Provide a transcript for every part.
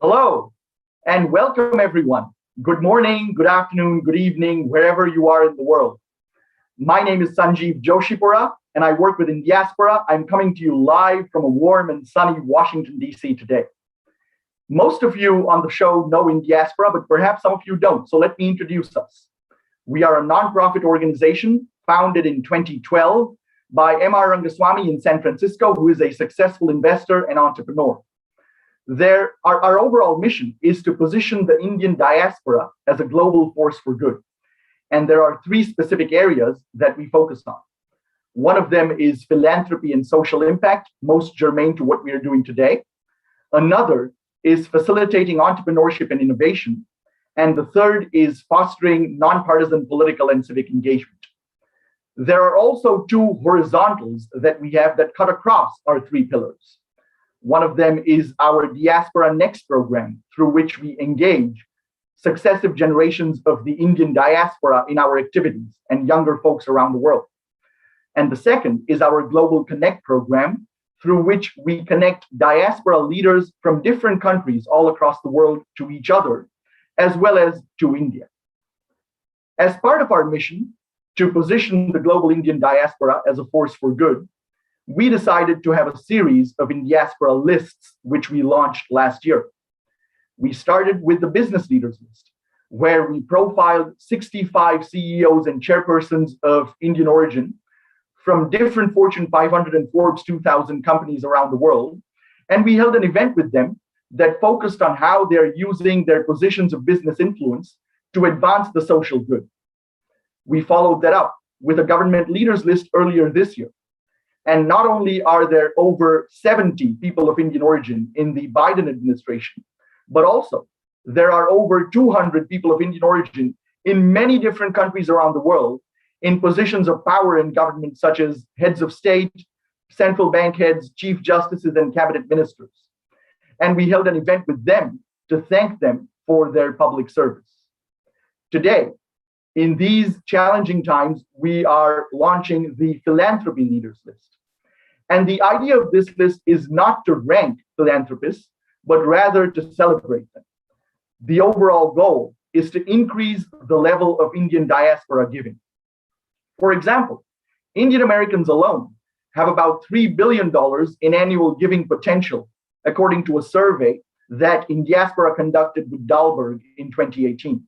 Hello, and welcome everyone. Good morning, good afternoon, good evening, wherever you are in the world. My name is Sanjeev Joshipura, and I work with Indiaspora. I'm coming to you live from a warm and sunny Washington, D.C. today. Most of you on the show know Indiaspora, but perhaps some of you don't, so let me introduce us. We are a nonprofit organization founded in 2012 by M.R. Rangaswamy in San Francisco, who is a successful investor and entrepreneur. Our overall mission is to position the Indian diaspora as a global force for good. And there are three specific areas that we focus on. One of them is philanthropy and social impact, most germane to what we are doing today. Another is facilitating entrepreneurship and innovation. And the third is fostering nonpartisan political and civic engagement. There are also two horizontals that we have that cut across our three pillars. One of them is our Diaspora Next program, through which we engage successive generations of the Indian diaspora in our activities and younger folks around the world. And the second is our Global Connect program, through which we connect diaspora leaders from different countries all across the world to each other, as well as to India. As part of our mission to position the global Indian diaspora as a force for good, we decided to have a series of Indiaspora lists, which we launched last year. We started with the Business Leaders List, where we profiled 65 CEOs and chairpersons of Indian origin from different Fortune 500 and Forbes 2000 companies around the world. And we held an event with them that focused on how they're using their positions of business influence to advance the social good. We followed that up with a government leaders list earlier this year. And not only are there over 70 people of Indian origin in the Biden administration, but also there are over 200 people of Indian origin in many different countries around the world in positions of power in government, such as heads of state, central bank heads, chief justices, and cabinet ministers. And we held an event with them to thank them for their public service. Today, in these challenging times, we are launching the Philanthropy Leaders List. And the idea of this list is not to rank philanthropists, but rather to celebrate them. The overall goal is to increase the level of Indian diaspora giving. For example, Indian Americans alone have about $3 billion in annual giving potential, according to a survey that Indiaspora conducted with Dahlberg in 2018.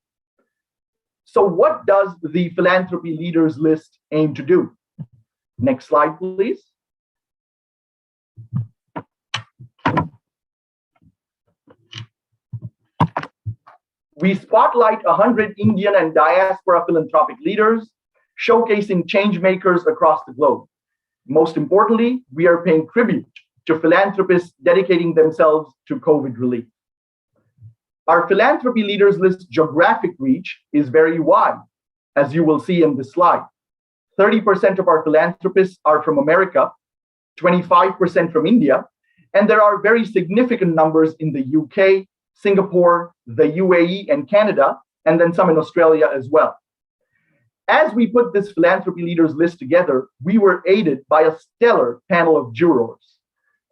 So what does the Philanthropy Leaders List aim to do? Next slide, please. We spotlight 100 Indian and diaspora philanthropic leaders, showcasing change makers across the globe. Most importantly, we are paying tribute to philanthropists dedicating themselves to COVID relief. Our Philanthropy Leaders List geographic reach is very wide, as you will see in this slide. 30% of our philanthropists are from America, 25% from India, and there are very significant numbers in the UK, Singapore, the UAE, and Canada, and then some in Australia as well. As we put this Philanthropy Leaders List together, we were aided by a stellar panel of jurors,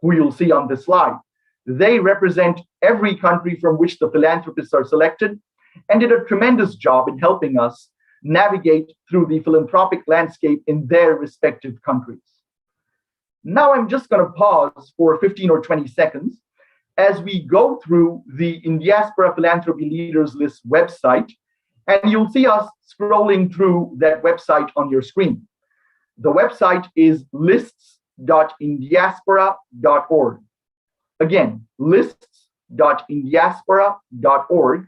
who you'll see on this slide. They represent every country from which the philanthropists are selected and did a tremendous job in helping us navigate through the philanthropic landscape in their respective countries. Now I'm just going to pause for 15 or 20 seconds as we go through the Indiaspora Philanthropy Leaders List website, and you'll see us scrolling through that website on your screen. The website is lists.indiaspora.org. Again, lists.indiaspora.org,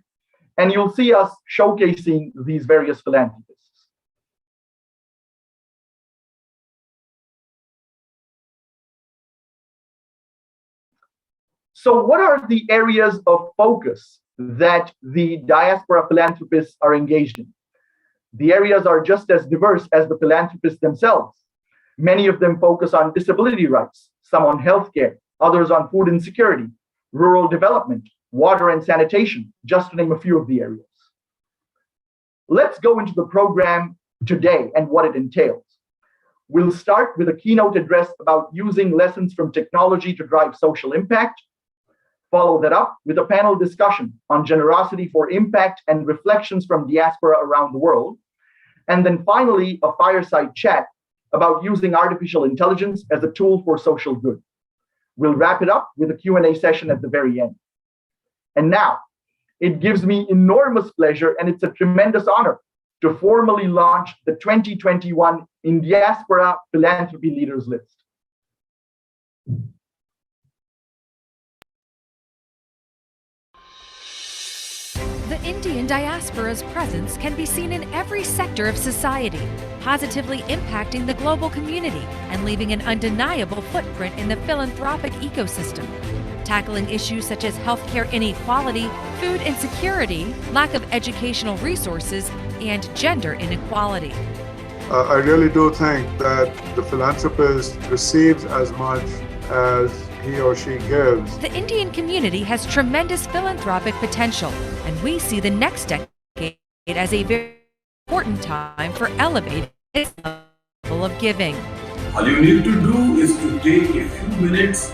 and you'll see us showcasing these various philanthropists. So what are the areas of focus that the diaspora philanthropists are engaged in? The areas are just as diverse as the philanthropists themselves. Many of them focus on disability rights, some on healthcare, others on food insecurity, rural development, water and sanitation, just to name a few of the areas. Let's go into the program today and what it entails. We'll start with a keynote address about using lessons from technology to drive social impact, Follow that up with a panel discussion on generosity for impact and reflections from diaspora around the world. And then finally, a fireside chat about using artificial intelligence as a tool for social good. We'll wrap it up with a Q&A session at the very end. And now, it gives me enormous pleasure, and it's a tremendous honor to formally launch the 2021 Indiaspora Philanthropy Leaders List. The Indian diaspora's presence can be seen in every sector of society, positively impacting the global community and leaving an undeniable footprint in the philanthropic ecosystem. Tackling issues such as healthcare inequality, food insecurity, lack of educational resources, and gender inequality. I really do think that the philanthropist receives as much as he or she gives. The Indian community has tremendous philanthropic potential, and we see the next decade as a very important time for elevating its level of giving. All you need to do is to take a few minutes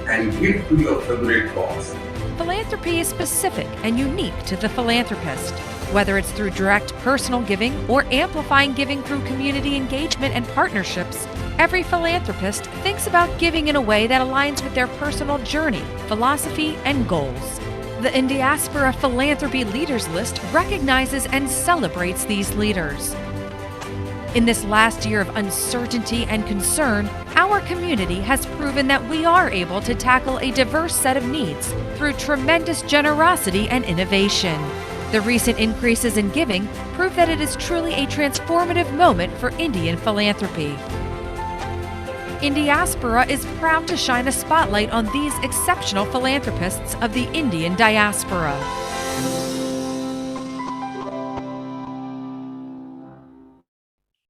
and give to your favorite cause. Philanthropy is specific and unique to the philanthropist. Whether it's through direct personal giving or amplifying giving through community engagement and partnerships, every philanthropist thinks about giving in a way that aligns with their personal journey, philosophy, and goals. The Indiaspora Philanthropy Leaders List recognizes and celebrates these leaders. In this last year of uncertainty and concern, our community has proven that we are able to tackle a diverse set of needs through tremendous generosity and innovation. The recent increases in giving prove that it is truly a transformative moment for Indian philanthropy. Indiaspora is proud to shine a spotlight on these exceptional philanthropists of the Indian diaspora.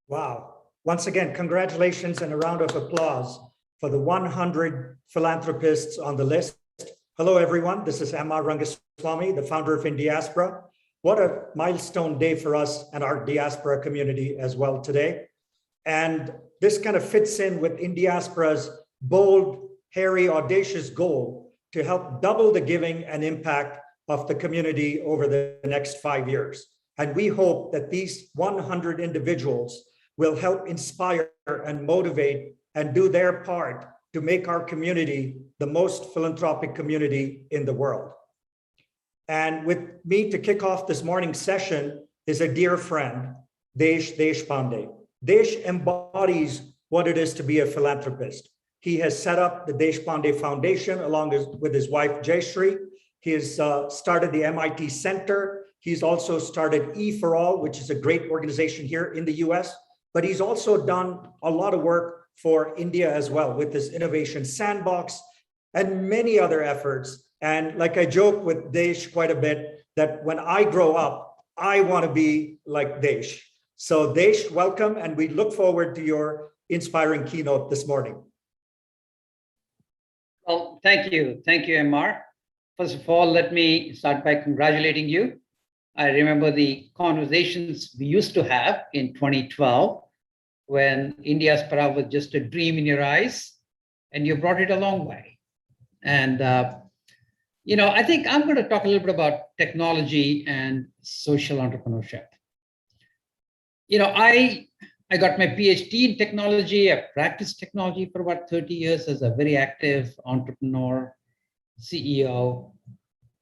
Wow. Once again, congratulations and a round of applause for the 100 philanthropists on the list. Hello, everyone. This is M.R. Rangaswamy, the founder of Indiaspora. What a milestone day for us and our diaspora community as well today. And this kind of fits in with Indiaspora's bold, hairy, audacious goal to help double the giving and impact of the community over the next 5 years. And we hope that these 100 individuals will help inspire and motivate and do their part to make our community the most philanthropic community in the world. And with me to kick off this morning's session is a dear friend, Deshpande. Desh embodies what it is to be a philanthropist. He has set up the Deshpande Foundation along with his wife, Jayshree. He has started the MIT Center. He's also started E4All, which is a great organization here in the US. But he's also done a lot of work for India as well with this Innovation Sandbox and many other efforts. And like I joke with Desh quite a bit, that when I grow up, I want to be like Desh. So Desh, welcome, and we look forward to your inspiring keynote this morning. Well, thank you. Thank you, MR. First of all, let me start by congratulating you. I remember the conversations we used to have in 2012 when Indiaspora was just a dream in your eyes, and you brought it a long way. And I think I'm going to talk a little bit about technology and social entrepreneurship. I got my PhD in technology. I practiced technology for about 30 years as a very active entrepreneur, CEO.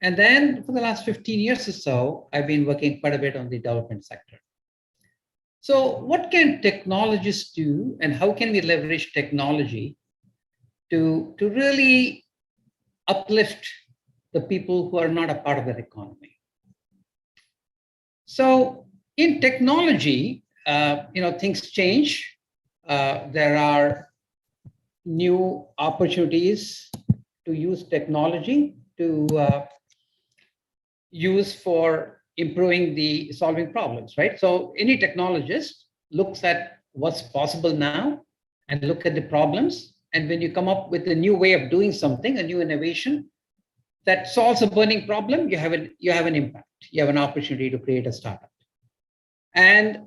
And then for the last 15 years or so, I've been working quite a bit on the development sector. So what can technologists do, and how can we leverage technology to really uplift the people who are not a part of that economy? So in technology, things change. There are new opportunities to use technology to use for improving solving problems, right? So any technologist looks at what's possible now and look at the problems. And when you come up with a new way of doing something, a new innovation that solves a burning problem, you have an impact. You have an opportunity to create a startup. And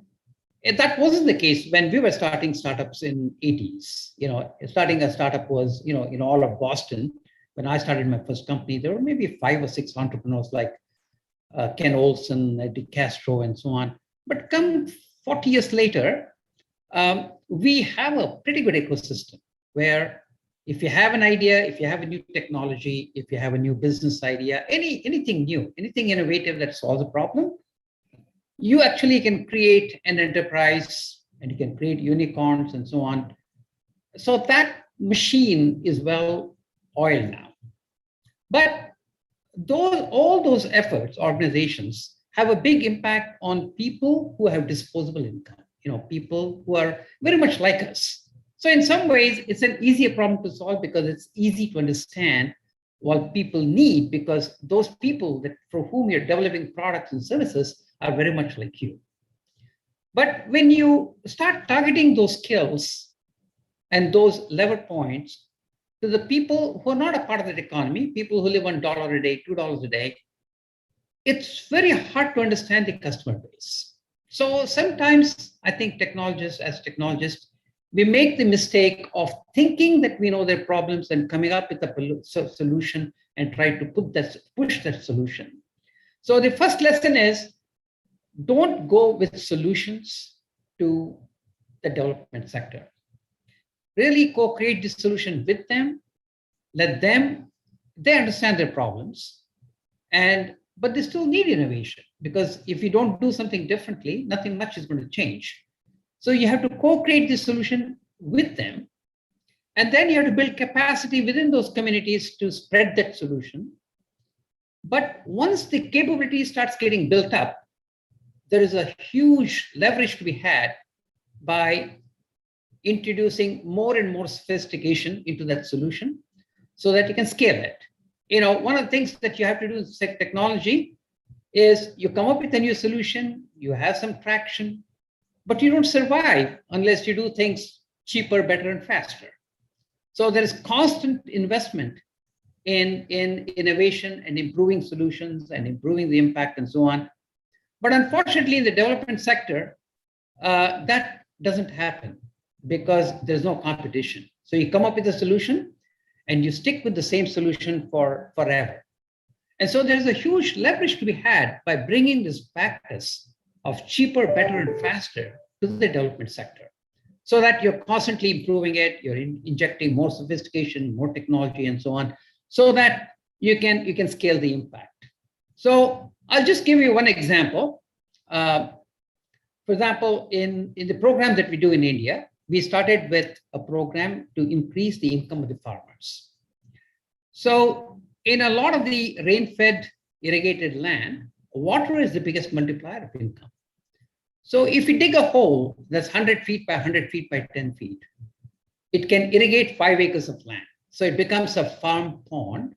that wasn't the case when we were starting startups in 80s. Starting a startup was, in all of Boston, when I started my first company, there were maybe 5 or 6 entrepreneurs like Ken Olson, Dick Castro, and so on. But come 40 years later, we have a pretty good ecosystem where if you have an idea, if you have a new technology, if you have a new business idea, anything new, anything innovative that solves a problem, you actually can create an enterprise and you can create unicorns and so on. So that machine is well oiled now. But all those efforts, organizations, have a big impact on people who have disposable income, people who are very much like us. So in some ways, it's an easier problem to solve because it's easy to understand what people need, because those people for whom you're developing products and services are very much like you. But when you start targeting those skills and those lever points to the people who are not a part of that economy, people who live on $1 a day, $2 a day, it's very hard to understand the customer base. So sometimes I think technologists, we make the mistake of thinking that we know their problems and coming up with a solution and try to push that solution. So the first lesson is, don't go with solutions to the development sector. Really co-create the solution with them, they understand their problems, but they still need innovation, because if you don't do something differently, nothing much is going to change. So you have to co-create this solution with them, and then you have to build capacity within those communities to spread that solution. But once the capability starts getting built up, there is a huge leverage to be had by introducing more and more sophistication into that solution so that you can scale it. One of the things that you have to do in technology is you come up with a new solution, you have some traction, but you don't survive unless you do things cheaper, better, and faster. So there is constant investment in innovation and improving solutions and improving the impact and so on. But unfortunately, in the development sector, that doesn't happen because there's no competition. So you come up with a solution and you stick with the same solution forever. And so there's a huge leverage to be had by bringing this practice of cheaper, better, and faster to the development sector, so that you're constantly improving it, you're injecting more sophistication, more technology, and so on, so that you can scale the impact. So I'll just give you one example. For example, in the program that we do in India, we started with a program to increase the income of the farmers. So in a lot of the rain-fed irrigated land, water is the biggest multiplier of income. So if you dig a hole that's 100 feet by 100 feet by 10 feet, it can irrigate 5 acres of land. So it becomes a farm pond,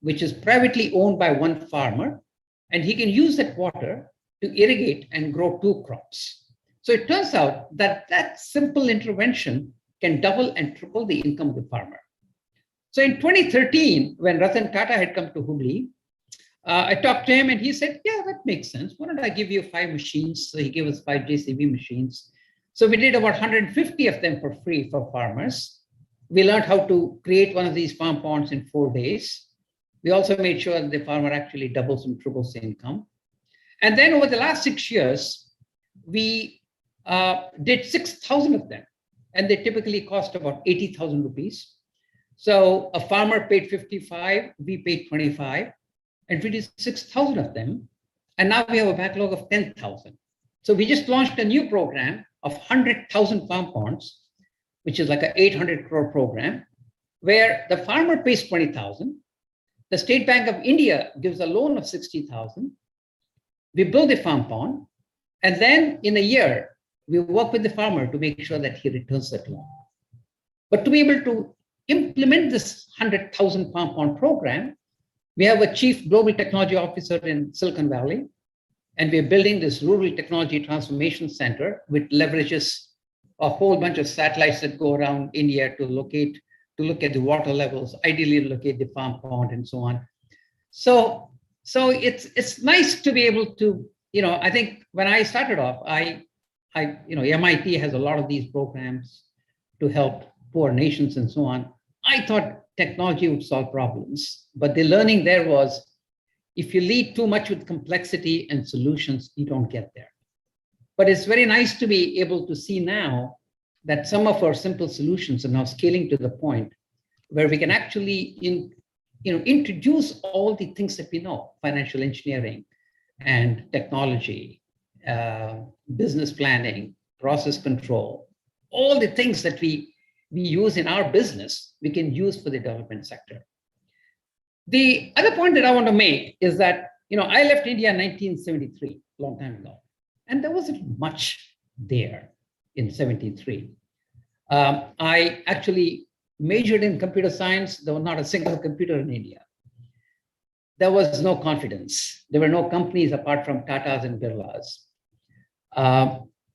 which is privately owned by one farmer, and he can use that water to irrigate and grow 2 crops. So it turns out that that simple intervention can double and triple the income of the farmer. So in 2013, when Ratan Tata had come to Hubli, I talked to him and he said, yeah, that makes sense. Why don't I give you 5 machines? So he gave us 5 JCB machines. So we did about 150 of them for free for farmers. We learned how to create one of these farm ponds in 4 days. We also made sure that the farmer actually doubles and triples the income. And then over the last 6 years, we did 6,000 of them, and they typically cost about 80,000 rupees. So a farmer paid 55, we paid 25, and we did 6,000 of them. And now we have a backlog of 10,000. So we just launched a new program of 100,000 farm ponds, which is like an 800 crore program, where the farmer pays 20,000. The State Bank of India gives a loan of 60,000. We build a farm pond, and then in a year, we work with the farmer to make sure that he returns that loan. But to be able to implement this 100,000 farm pond program, we have a chief global technology officer in Silicon Valley, and we're building this rural technology transformation center, which leverages a whole bunch of satellites that go around India to look at the water levels, ideally locate the farm pond and so on. So it's nice to be able to, I think when I started off, MIT has a lot of these programs to help poor nations and so on. I thought technology would solve problems, but the learning there was, if you lead too much with complexity and solutions, you don't get there. But it's very nice to be able to see now that some of our simple solutions are now scaling to the point where we can actually introduce all the things that we know, financial engineering and technology, business planning, process control, all the things that we use in our business, we can use for the development sector. The other point that I want to make is that, I left India in 1973, a long time ago, and there wasn't much there in 73. I actually majored in computer science. There was not a single computer in India. There was no confidence. There were no companies apart from Tatas and Birlas.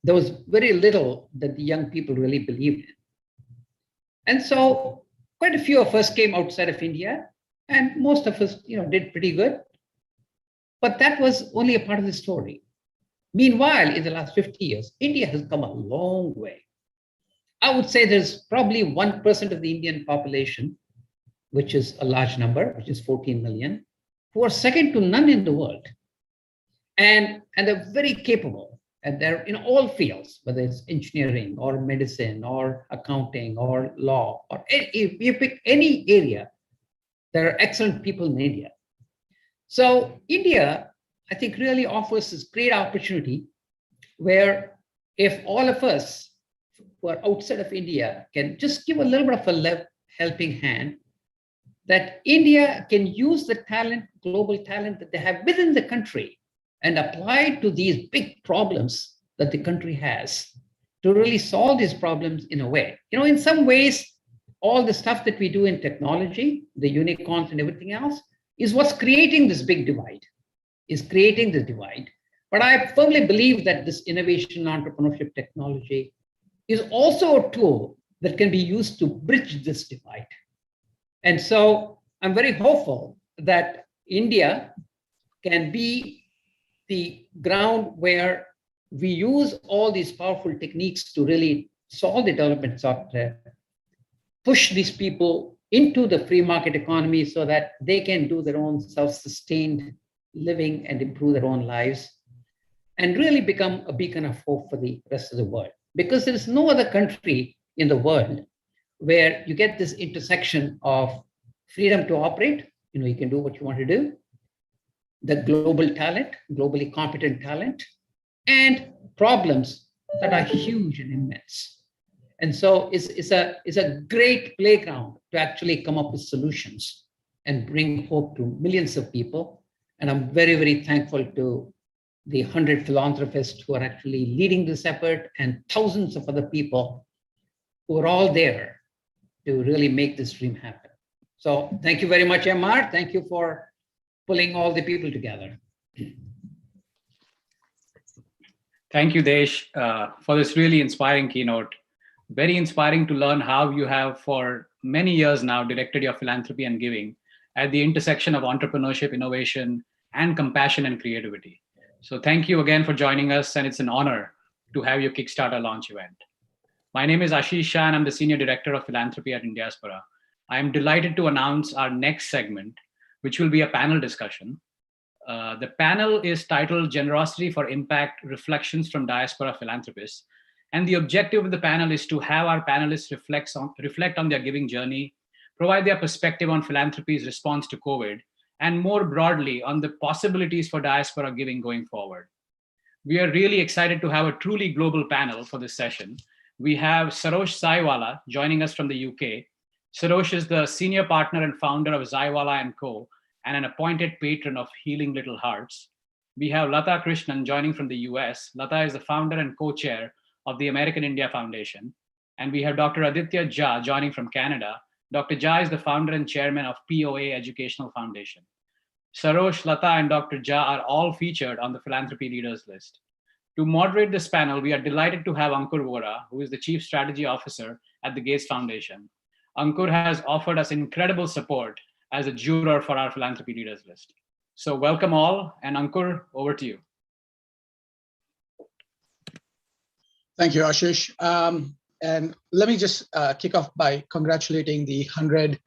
There was very little that the young people really believed in. And so quite a few of us came outside of India, and most of us, did pretty good. But that was only a part of the story. Meanwhile, in the last 50 years, India has come a long way. I would say there's probably 1% of the Indian population, which is a large number, which is 14 million, who are second to none in the world. And they're very capable, and they're in all fields, whether it's engineering or medicine or accounting or law, or if you pick any area, there are excellent people in India. So India, I think, really offers this great opportunity where if all of us who are outside of India can just give a little bit of a helping hand, that India can use the talent, global talent that they have within the country and apply it to these big problems that the country has to really solve these problems in a way. In some ways, all the stuff that we do in technology, the unicorns and everything else, is what's creating this big divide, But I firmly believe that this innovation, entrepreneurship, technology is also a tool that can be used to bridge this divide. And so I'm very hopeful that India can be the ground where we use all these powerful techniques to really solve the development software, push these people into the free market economy so that they can do their own self-sustained living and improve their own lives, and really become a beacon of hope for the rest of the world. Because there is no other country in the world where you get this intersection of freedom to operate, you can do what you want to do, the global talent, globally competent talent, and problems that are huge and immense. And so it's a great playground to actually come up with solutions and bring hope to millions of people. And I'm very, very thankful to the 100 philanthropists who are actually leading this effort, and thousands of other people who are all there to really make this dream happen. So thank you very much, MR. Thank you for pulling all the people together. Thank you, Desh, for this really inspiring keynote. Very inspiring to learn how you have for many years now directed your philanthropy and giving at the intersection of entrepreneurship, innovation, and compassion and creativity. So thank you again for joining us, and it's an honor to have your Kickstarter launch event. My name is Ashish Shah, and I'm the Senior Director of Philanthropy at Indiaspora. I am delighted to announce our next segment, which will be a panel discussion. The panel is titled Generosity for Impact, Reflections from Diaspora Philanthropists. And the objective of the panel is to have our panelists reflect on their giving journey, provide their perspective on philanthropy's response to COVID, and more broadly on the possibilities for diaspora giving going forward. We are really excited to have a truly global panel for this session. We have Sarosh Zaiwalla joining us from the UK. Sarosh is the senior partner and founder of Zaiwalla & Co. and an appointed patron of Healing Little Hearts. We have Lata Krishnan joining from the US. Lata is the founder and co-chair of the American India Foundation. And we have Dr. Aditya Diya joining from Canada. Dr. Diya is the founder and chairman of POA Educational Foundation. Sarosh, Lata, and Dr. Diya are all featured on the Philanthropy Leaders List. To moderate this panel, we are delighted to have Ankur Vora, who is the Chief Strategy Officer at the Gates Foundation. Ankur has offered us incredible support as a juror for our Philanthropy Leaders List. So welcome all, and Ankur, over to you. Thank you, Ashish. And let me just kick off by congratulating the 100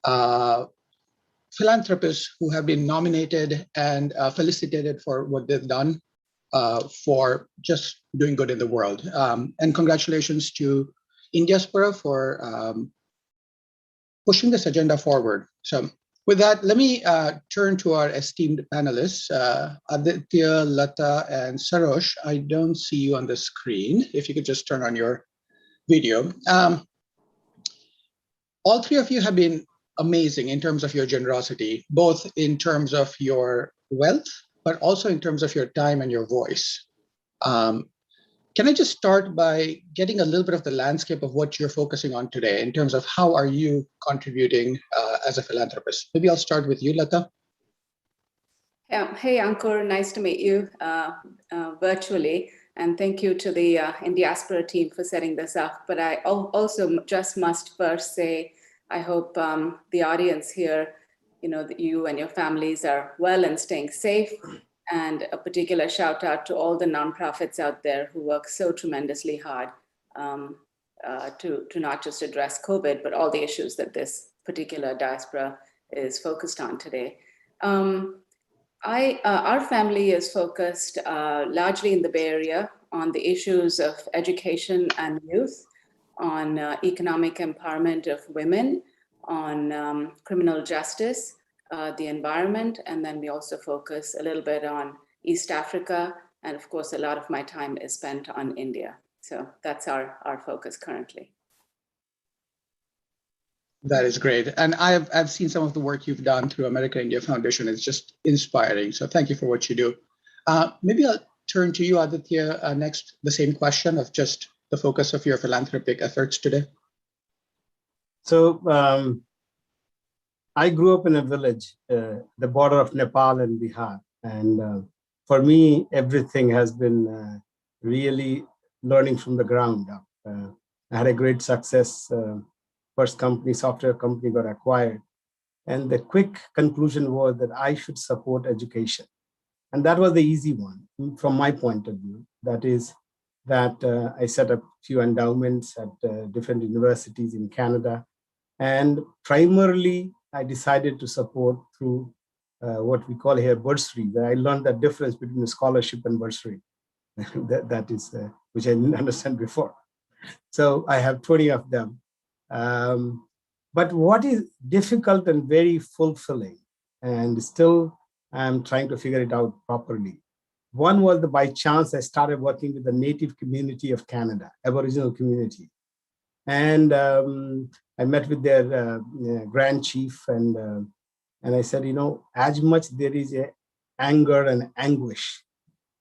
philanthropists who have been nominated and felicitated for what they've done for just doing good in the world. And congratulations to Indiaspora for pushing this agenda forward. So with that, let me turn to our esteemed panelists, Aditya, Lata, and Sarosh. I don't see you on the screen. If you could just turn on your video. All three of you have been amazing in terms of your generosity, both in terms of your wealth, but also in terms of your time and your voice. Can I just start by getting a little bit of the landscape of what you're focusing on today in terms of how are you contributing as a philanthropist? Maybe I'll start with you, Lata. Yeah. Hey, Ankur, nice to meet you virtually. And thank you to the Indiaspora team for setting this up. But I also just must first say, I hope the audience here, that you and your families are well and staying safe. And a particular shout out to all the nonprofits out there who work so tremendously hard to not just address COVID, but all the issues that this particular diaspora is focused on today. Our family is focused largely in the Bay Area on the issues of education and youth, on economic empowerment of women, on criminal justice, the environment, and then we also focus a little bit on East Africa, and of course, a lot of my time is spent on India. So that's our focus currently. That is great. And I've seen some of the work you've done through American India Foundation. It's just inspiring. So thank you for what you do. Maybe I'll turn to you, Aditya, next, the same question of just the focus of your philanthropic efforts today. So I grew up in a village, the border of Nepal and Bihar. And for me, everything has been really learning from the ground up. I had a great success. First company, software company got acquired. And the quick conclusion was that I should support education. And that was the easy one from my point of view. That is that I set up a few endowments at different universities in Canada. And primarily, I decided to support through what we call here bursary. I learned the difference between a scholarship and bursary. that is, which I didn't understand before. So I have 20 of them. But what is difficult and very fulfilling, and still I'm trying to figure it out properly. One was that by chance I started working with the native community of Canada, Aboriginal community. And I met with their Grand Chief and I said, as much there is a anger and anguish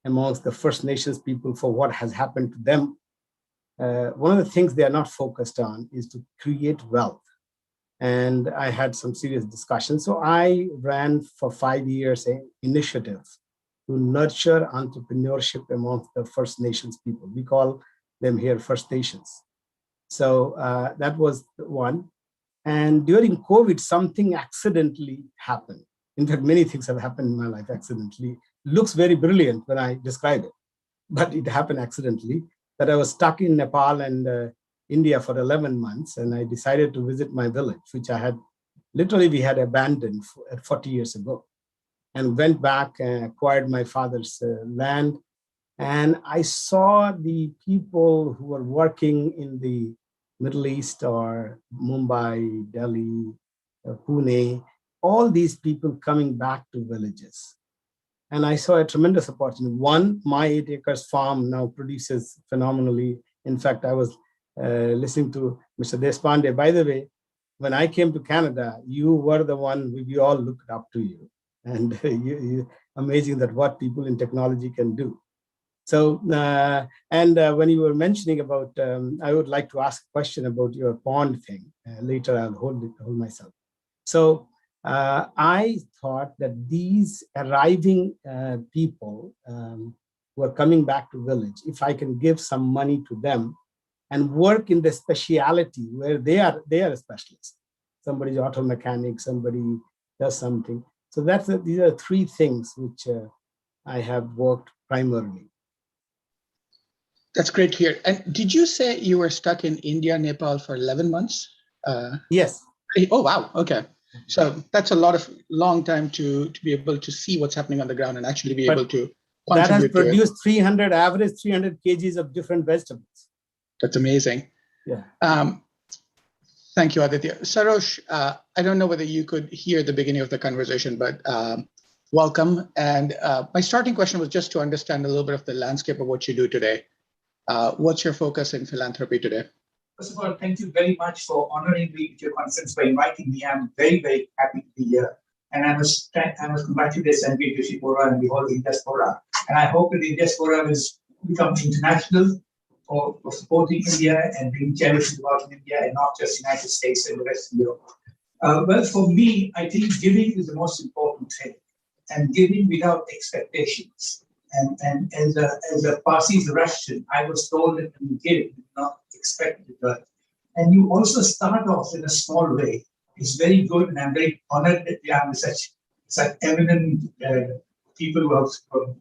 amongst the First Nations people for what has happened to them. One of the things they are not focused on is to create wealth. And I had some serious discussions. So I ran for 5 years an initiative to nurture entrepreneurship amongst the First Nations people. We call them here First Nations. So that was one. And during COVID, something accidentally happened. In fact, many things have happened in my life accidentally. Looks very brilliant when I describe it, but it happened accidentally. That I was stuck in Nepal and India for 11 months, and I decided to visit my village, which we had abandoned 40 years ago, and went back and acquired my father's land. And I saw the people who were working in the Middle East or Mumbai, Delhi, Pune, all these people coming back to villages. And I saw a tremendous opportunity. One, my 8 acres farm now produces phenomenally. In fact, I was listening to Mr. Deshpande. By the way, when I came to Canada, you were the one we all looked up to you. And amazing that what people in technology can do. So, when you were mentioning about, I would like to ask a question about your pond thing. Later, I'll hold myself. So, I thought that these arriving people who are coming back to village, if I can give some money to them and work in the speciality where they are a specialist. Somebody's auto mechanic, somebody does something. So these are 3 things which I have worked primarily. That's great to hear. And did you say you were stuck in India, Nepal for 11 months? Yes. Oh, wow. Okay. So that's a long time to be able to see what's happening on the ground and actually be able to that has contribute to it. produced 300 kgs of different vegetables. That's amazing. Yeah. Thank you, Aditya. Sarosh, I don't know whether you could hear the beginning of the conversation, but welcome. And my starting question was just to understand a little bit of the landscape of what you do today. What's your focus in philanthropy today? First of all, thank you very much for honoring me with your conference by inviting me. I'm very, very happy to be here. And I must congratulate Vora and the whole Indiaspora. And I hope that the Diaspora will become international for supporting India and being cherished about India and not just United States and the rest of Europe. Well, for me, I think giving is the most important thing, and giving without expectations. And as a Parsi Russian, I was told that when you give, you do not expect return. And you also start off in a small way. It's very good, and I'm very honored that we have such eminent people who have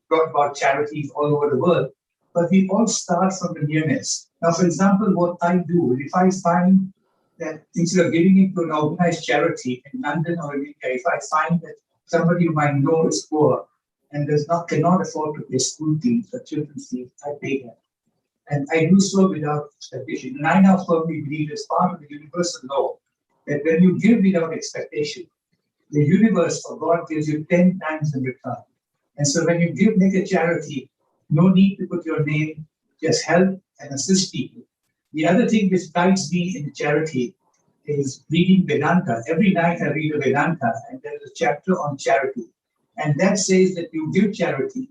brought about charities all over the world. But we all start from the nearness. Now, for example, what I do, if I find that instead of giving it to an organized charity in London or in India, if I find that somebody whom I know is poor and cannot afford to pay school fees or children's fees, I pay them. And I do so without expectation. And I now firmly believe as part of the universal law that when you give without expectation, the universe or God gives you 10 times in return. And so when you give, make a charity, no need to put your name, just help and assist people. The other thing which guides me in the charity is reading Vedanta. Every night I read a Vedanta, and there is a chapter on charity. And that says that you give charity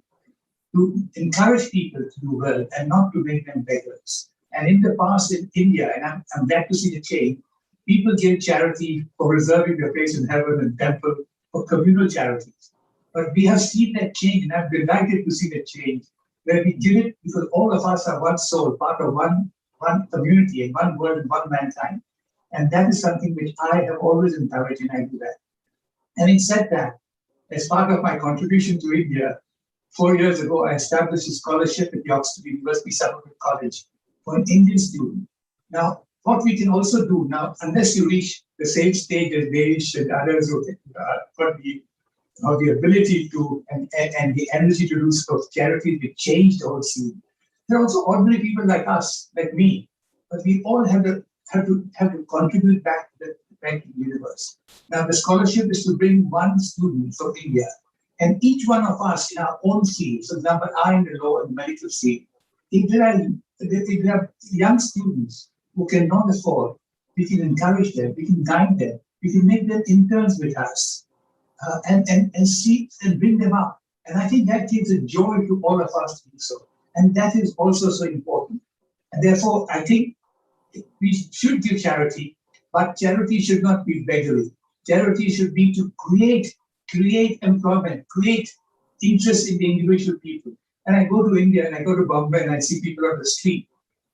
to encourage people to do well and not to make them beggars. And in the past in India, and I'm glad to see the change, people gave charity for reserving their place in heaven and temple for communal charities. But we have seen that change, and I'm delighted to see that change, where we give it because all of us are one soul, part of one community and one world and one mankind. And that is something which I have always encouraged, and I do that. Having said that, as part of my contribution to India, 4 years ago, I established a scholarship at the Oxford University Summerville College for an Indian student. Now, what we can also do now, unless you reach the same stage as Desh and others who got the ability to and the energy to do stuff, charities, we change the whole scene. There are also ordinary people like us, like me, but we all have to contribute back to the banking universe. Now, the scholarship is to bring one student from India, and each one of us in our own field, for example, I in the law and medical field, if there are young students who cannot afford, we can encourage them, we can guide them, we can make them interns with us, and see and bring them up. And I think that gives a joy to all of us to do so. And that is also so important. And therefore, I think we should give charity, but charity should not be beggary. Charity should be to create employment, create interest in the individual people. And I go to India and I go to Bombay and I see people on the street.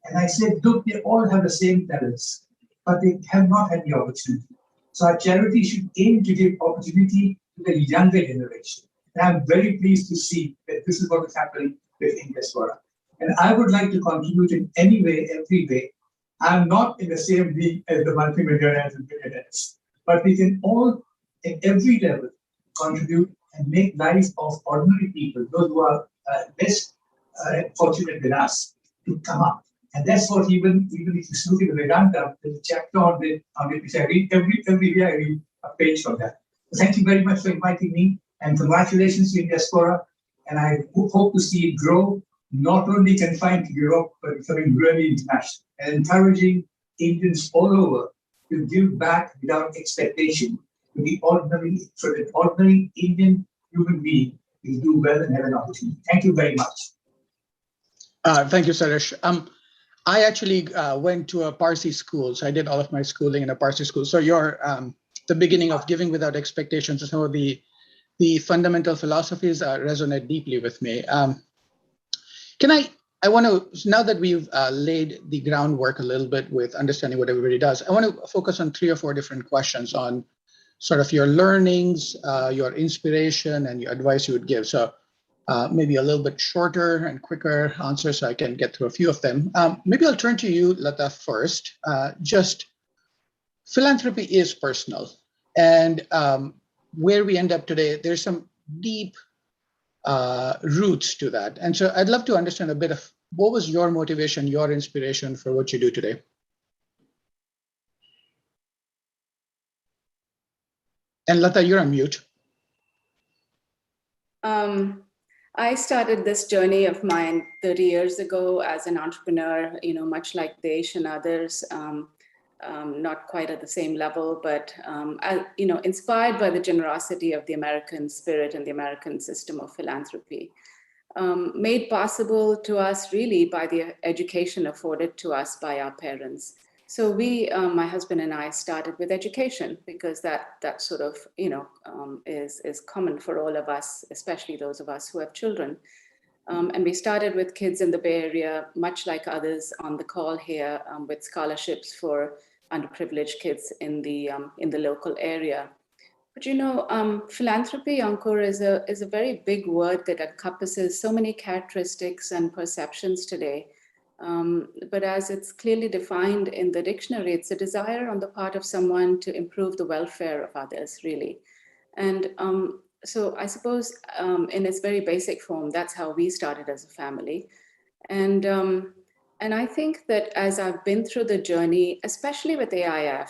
And I say, look, they all have the same talents, but they have not had the opportunity. So our charity should aim to give opportunity to the younger generation. And I'm very pleased to see that this is what is happening with Indiaspora. And I would like to contribute in any way, every way. I'm not in the same league as the multimillionaires and billionaires, but we can all, at every level, contribute and make lives of ordinary people, those who are less fortunate than us, to come up. And that's what even if you look at the Vedanta, there's a chapter on it which I read every year. I read a page from that. So thank you very much for inviting me, and congratulations to Indiaspora. And I hope to see it grow, not only confined to Europe, but becoming really international, and encouraging Indians all over to give back without expectation to the ordinary, so that ordinary Indian human being will do well and have an opportunity. Thank you very much. Thank you, Sarosh. I actually went to a Parsi school, so I did all of my schooling in a Parsi school. So your the beginning of giving without expectations, some of the fundamental philosophies resonate deeply with me. I want to, now that we've laid the groundwork a little bit with understanding what everybody does, I want to focus on 3 or 4 different questions on sort of your learnings, your inspiration, and your advice you would give. So maybe a little bit shorter and quicker answers so I can get through a few of them. Maybe I'll turn to you, Lata, first. Just philanthropy is personal. And where we end up today, there's some deep roots to that. And so I'd love to understand a bit of what was your motivation, your inspiration for what you do today? And Lata, you're on mute. I started this journey of mine 30 years ago as an entrepreneur, much like Desh and others, not quite at the same level, but, inspired by the generosity of the American spirit and the American system of philanthropy, made possible to us really by the education afforded to us by our parents. So we, my husband and I, started with education because that sort of, is common for all of us, especially those of us who have children. And we started with kids in the Bay Area, much like others on the call here, with scholarships for underprivileged kids in the local area. But philanthropy, Ankur, is a very big word that encompasses so many characteristics and perceptions today. But as it's clearly defined in the dictionary, it's a desire on the part of someone to improve the welfare of others, really. And so I suppose in its very basic form, that's how we started as a family. And I think that as I've been through the journey, especially with AIF,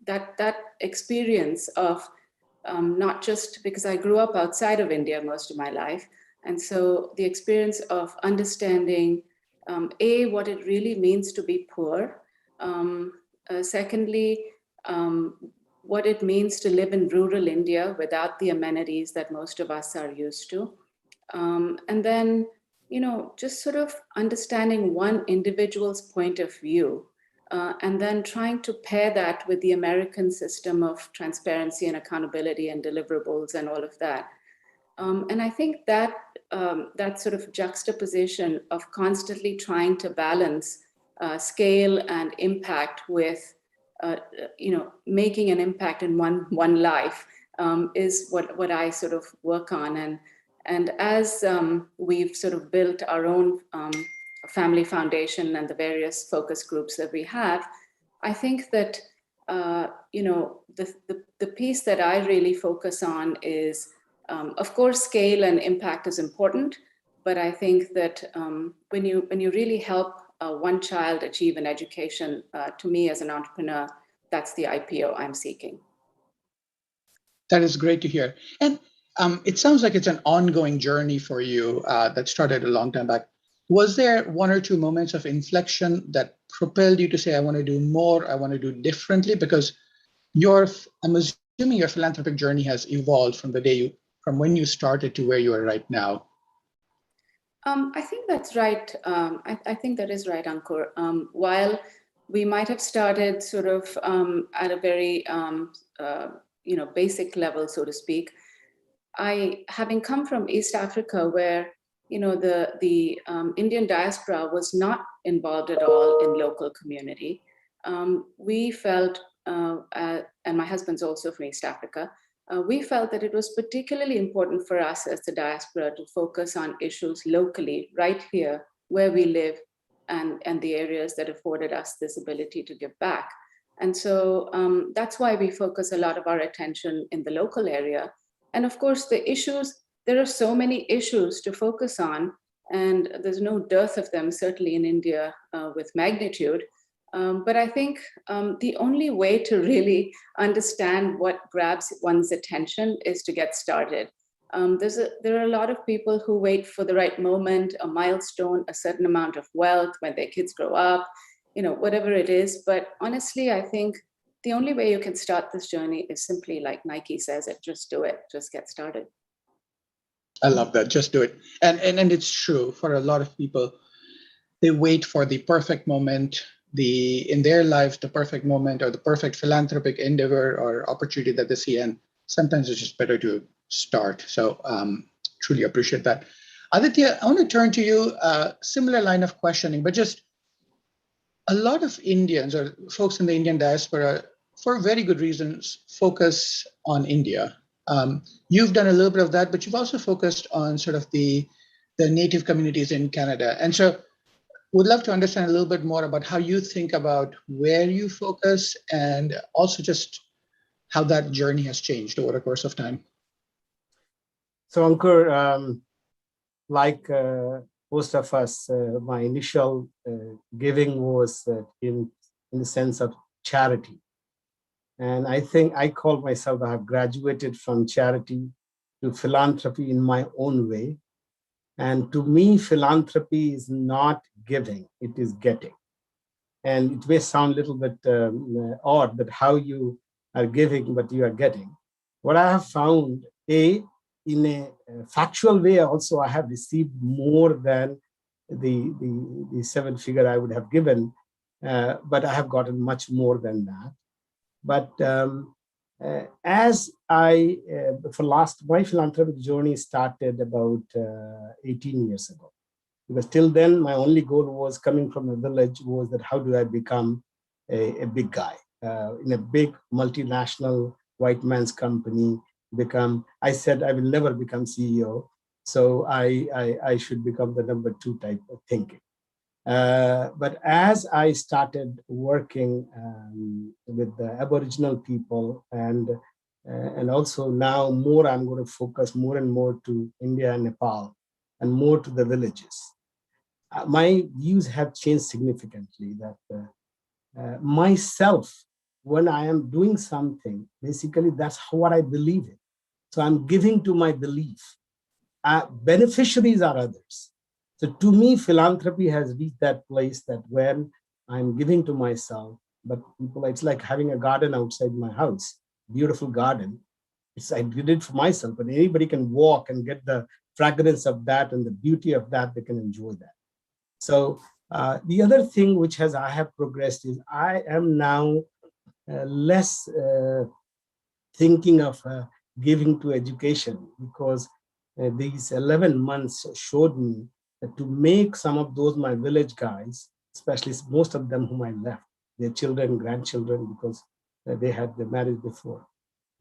that experience of not just because I grew up outside of India most of my life. And so the experience of understanding what it really means to be poor. Secondly, what it means to live in rural India without the amenities that most of us are used to. And then, just sort of understanding one individual's point of view, and then trying to pair that with the American system of transparency and accountability and deliverables and all of that. And I think that sort of juxtaposition of constantly trying to balance scale and impact with, making an impact in one life is what I sort of work on. And as we've sort of built our own family foundation and the various focus groups that we have, I think that, the piece that I really focus on is, of course, scale and impact is important, but I think that when you really help one child achieve an education, to me as an entrepreneur, that's the IPO I'm seeking. That is great to hear. And it sounds like it's an ongoing journey for you that started a long time back. Was there one or two moments of inflection that propelled you to say, I want to do more, I want to do differently? Because I'm assuming your philanthropic journey has evolved from when you started to where you are right now. I think that's right. I think that is right, Ankur. While we might have started sort of at a very basic level, so to speak, having come from East Africa, where the Indian diaspora was not involved at all in local community, we felt, and my husband's also from East Africa, we felt that it was particularly important for us as the diaspora to focus on issues locally, right here where we live, and the areas that afforded us this ability to give back. And so that's why we focus a lot of our attention in the local area. And of course, there are so many issues to focus on, and there's no dearth of them, certainly in India with magnitude. But I think the only way to really understand what grabs one's attention is to get started. There are a lot of people who wait for the right moment, a milestone, a certain amount of wealth when their kids grow up, whatever it is. But honestly, I think the only way you can start this journey is simply like Nike says it, just do it, just get started. I love that, just do it. And it's true for a lot of people. They wait for the perfect moment, in their lives, the perfect moment or the perfect philanthropic endeavor or opportunity that they see. And sometimes it's just better to start. So truly appreciate that. Aditya, I want to turn to you, similar line of questioning, but just a lot of Indians or folks in the Indian diaspora, for very good reasons, focus on India. You've done a little bit of that, but you've also focused on sort of the native communities in Canada. And so would love to understand a little bit more about how you think about where you focus and also just how that journey has changed over the course of time. So Ankur, like most of us, my initial giving was in the sense of charity. And I think I call myself, I have graduated from charity to philanthropy in my own way. And to me, philanthropy is not giving, it is getting. And it may sound a little bit odd that how you are giving, but you are getting. What I have found, in a factual way also, I have received more than the seven figure I would have given, but I have gotten much more than that. But as my philanthropic journey started about 18 years ago, because till then my only goal was coming from a village was that how do I become a big guy in a big multinational white man's company. I said I will never become CEO, so I should become the number 2 type of thinking. But as I started working with the Aboriginal people and also now more, I'm going to focus more and more to India and Nepal and more to the villages. My views have changed significantly that myself, when I am doing something, basically that's what I believe in. So I'm giving to my belief. Beneficiaries are others. So to me, philanthropy has reached that place that when I'm giving to myself, but people, it's like having a garden outside my house, beautiful garden. I did it for myself, but anybody can walk and get the fragrance of that and the beauty of that, they can enjoy that. So the other thing which I have progressed is I am now less thinking of giving to education, because these 11 months showed me that to make some of those my village guys, especially most of them whom I left, their children, grandchildren, because they had their marriage before.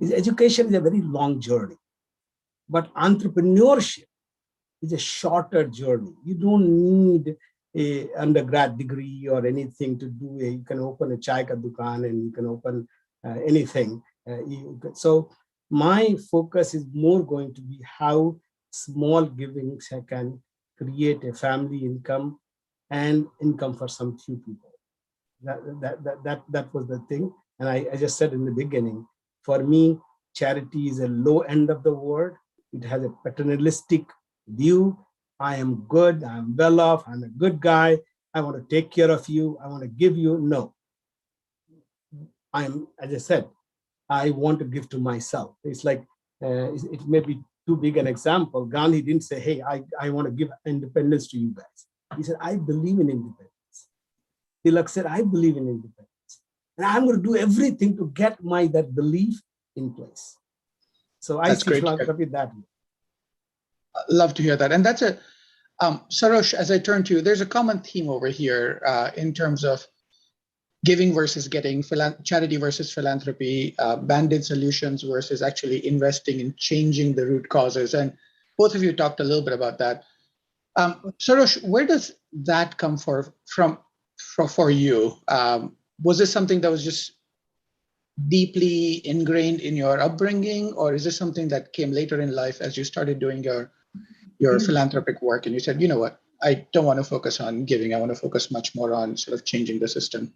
Education is a very long journey, but entrepreneurship is a shorter journey. You don't need a undergrad degree or anything to do it. You can open a chai ka dukan and you can open anything. So my focus is more going to be how small givings can create a family income and income for some few people. That was the thing. And I just said in the beginning, for me, charity is a low end of the word. It has a paternalistic view. I am good, I'm well off, I'm a good guy, I want to take care of you, I want to give you. No. As I said, I want to give to myself. It's like, it may be too big an example. Gandhi didn't say, hey, I want to give independence to you guys. He said, I believe in independence. Tilak said, I believe in independence. And I'm going to do everything to get that belief in place. So I see philanthropy that way. Love to hear that. And that's Sarosh, as I turn to you, there's a common theme over here in terms of giving versus getting, charity versus philanthropy, band-aid solutions versus actually investing in changing the root causes. And both of you talked a little bit about that. Sarosh, where does that come for you? Was this something that was just deeply ingrained in your upbringing, or is this something that came later in life as you started doing your philanthropic work and you said, you know what, I don't want to focus on giving, I want to focus much more on sort of changing the system?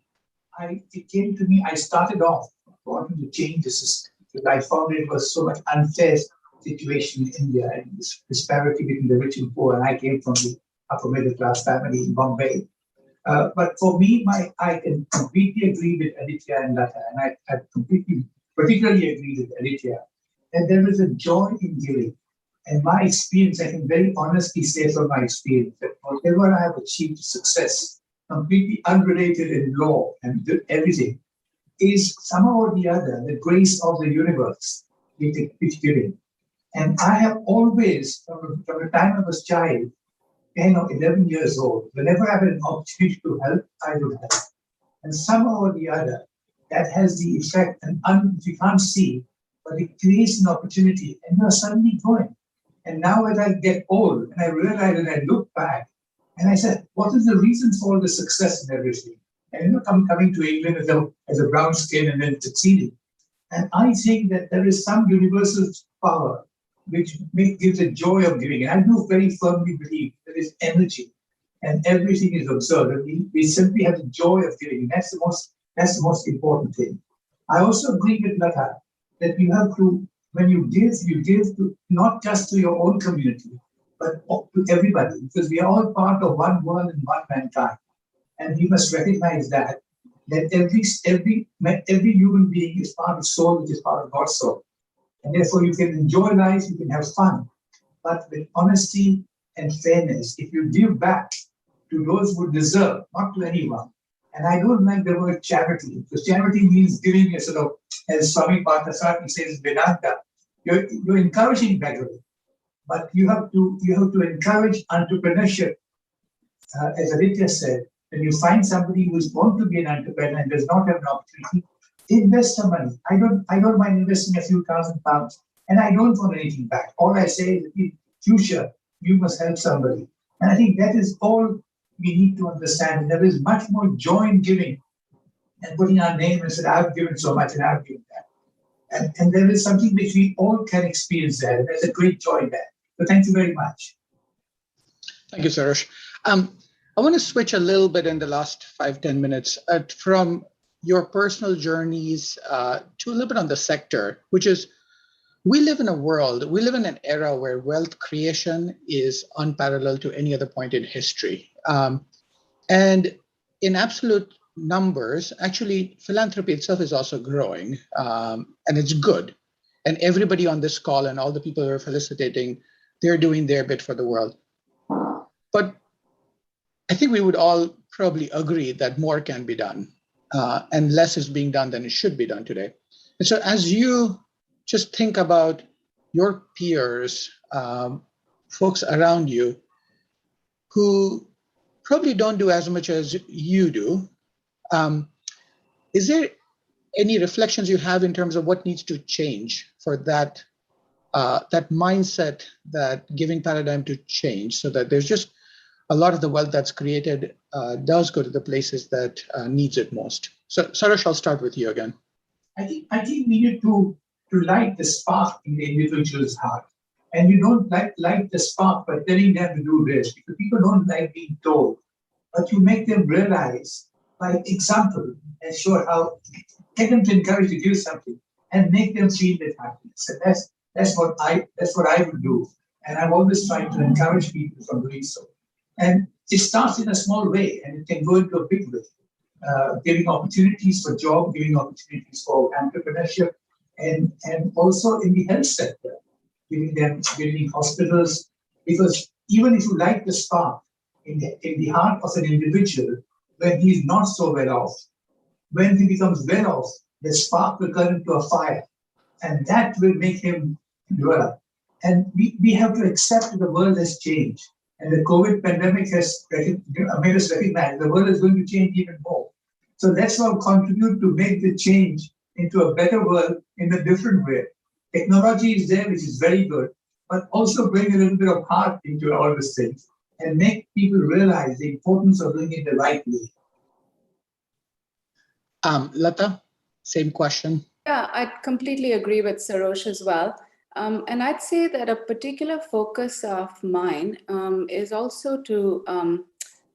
It came to me, I started off wanting to change the system because I found it was so much unfair situation in India and this disparity between the rich and poor. And I came from the upper middle class family in Bombay. But for me, I can completely agree with Aditya and Lata, and I particularly agree with Aditya, that there is a joy in giving. And my experience, I can very honestly say from my experience, that whatever I have achieved success, completely unrelated in law and everything, is somehow or the other the grace of the universe which giving. And I have always, from the time I was a child, 10 or 11 years old, whenever I had an opportunity to help, I would help. And somehow or the other, that has the effect, and you can't see, but it creates an opportunity, and you're suddenly going. And now as I get old, and I realize and I look back, And I said, what is the reason for all the success and everything? And coming to England as a brown skin and then succeeding. And I think that there is some universal power which gives a joy of giving. And I do very firmly believe there is energy and everything is observed. And we simply have the joy of giving. And that's the most important thing. I also agree with Lata that you have to, when you give to not just to your own community, but to everybody, because we are all part of one world and one mankind. And we must recognize that every human being is part of soul, which is part of God's soul. And therefore you can enjoy life, you can have fun, but with honesty and fairness, if you give back to those who deserve, not to anyone. And I don't like the word charity, because charity means giving a sort of, as Swami Parthasarthi says, Vedanta, you're encouraging beggary, but you have to encourage entrepreneurship. As Aditya said, when you find somebody who is born to be an entrepreneur and does not have an opportunity, invest some money. I don't mind investing a few £1,000, and I don't want anything back. All I say is, in future, you must help somebody. And I think that is all we need to understand. There is much more joy in giving than putting our name and saying, I've given so much and I've given that. And there is something which we all can experience there. And there's a great joy there. So thank you very much. Thank you, Sarosh. I want to switch a little bit in the last 5-10 minutes from your personal journeys to a little bit on the sector, which is, we live in an era where wealth creation is unparalleled to any other point in history. And in absolute numbers, actually, philanthropy itself is also growing, and it's good. And everybody on this call and all the people who are felicitating, they're doing their bit for the world. But I think we would all probably agree that more can be done, and less is being done than it should be done today. And so as you just think about your peers, folks around you who probably don't do as much as you do, is there any reflections you have in terms of what needs to change for that mindset, that giving paradigm to change, so that there's just a lot of the wealth that's created does go to the places that needs it most? So Sarosh, I'll start with you again. I think we need to light the spark in the individual's heart. And you don't light the spark by telling them to do this, because people don't like being told. But you make them realize by example and show how, get them to encourage to do something and make them feel that happiness. And that's what I would do. And I've always tried to encourage people from doing so. And it starts in a small way and it can go into a big way. Giving opportunities for job, giving opportunities for entrepreneurship, and also in the health sector, giving hospitals, because even if you light the spark in the heart of an individual when he is not so well off, when he becomes well off, the spark will turn into a fire, and that will make him develop. And we have to accept that the world has changed, and the COVID pandemic has made us recognize the world is going to change even more. So let's all contribute to make the change into a better world in a different way. Technology is there, which is very good, but also bring a little bit of heart into all these things and make people realize the importance of doing it the right way. Lata, same question. Yeah, I completely agree with Sarosh as well. And I'd say that a particular focus of mine is also to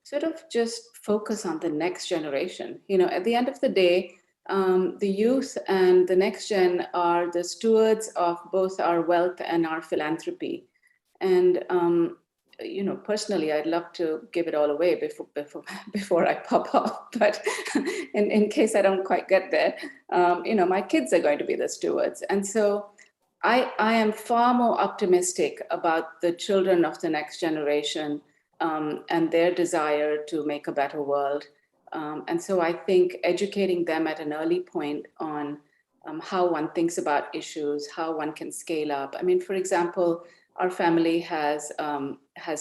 sort of just focus on the next generation. You know, at the end of the day, the youth and the next gen are the stewards of both our wealth and our philanthropy. And, you know, personally, I'd love to give it all away before I pop off. But in case I don't quite get there, you know, my kids are going to be the stewards. And so I am far more optimistic about the children of the next generation and their desire to make a better world. And so I think educating them at an early point on how one thinks about issues, how one can scale up. I mean, for example, our family has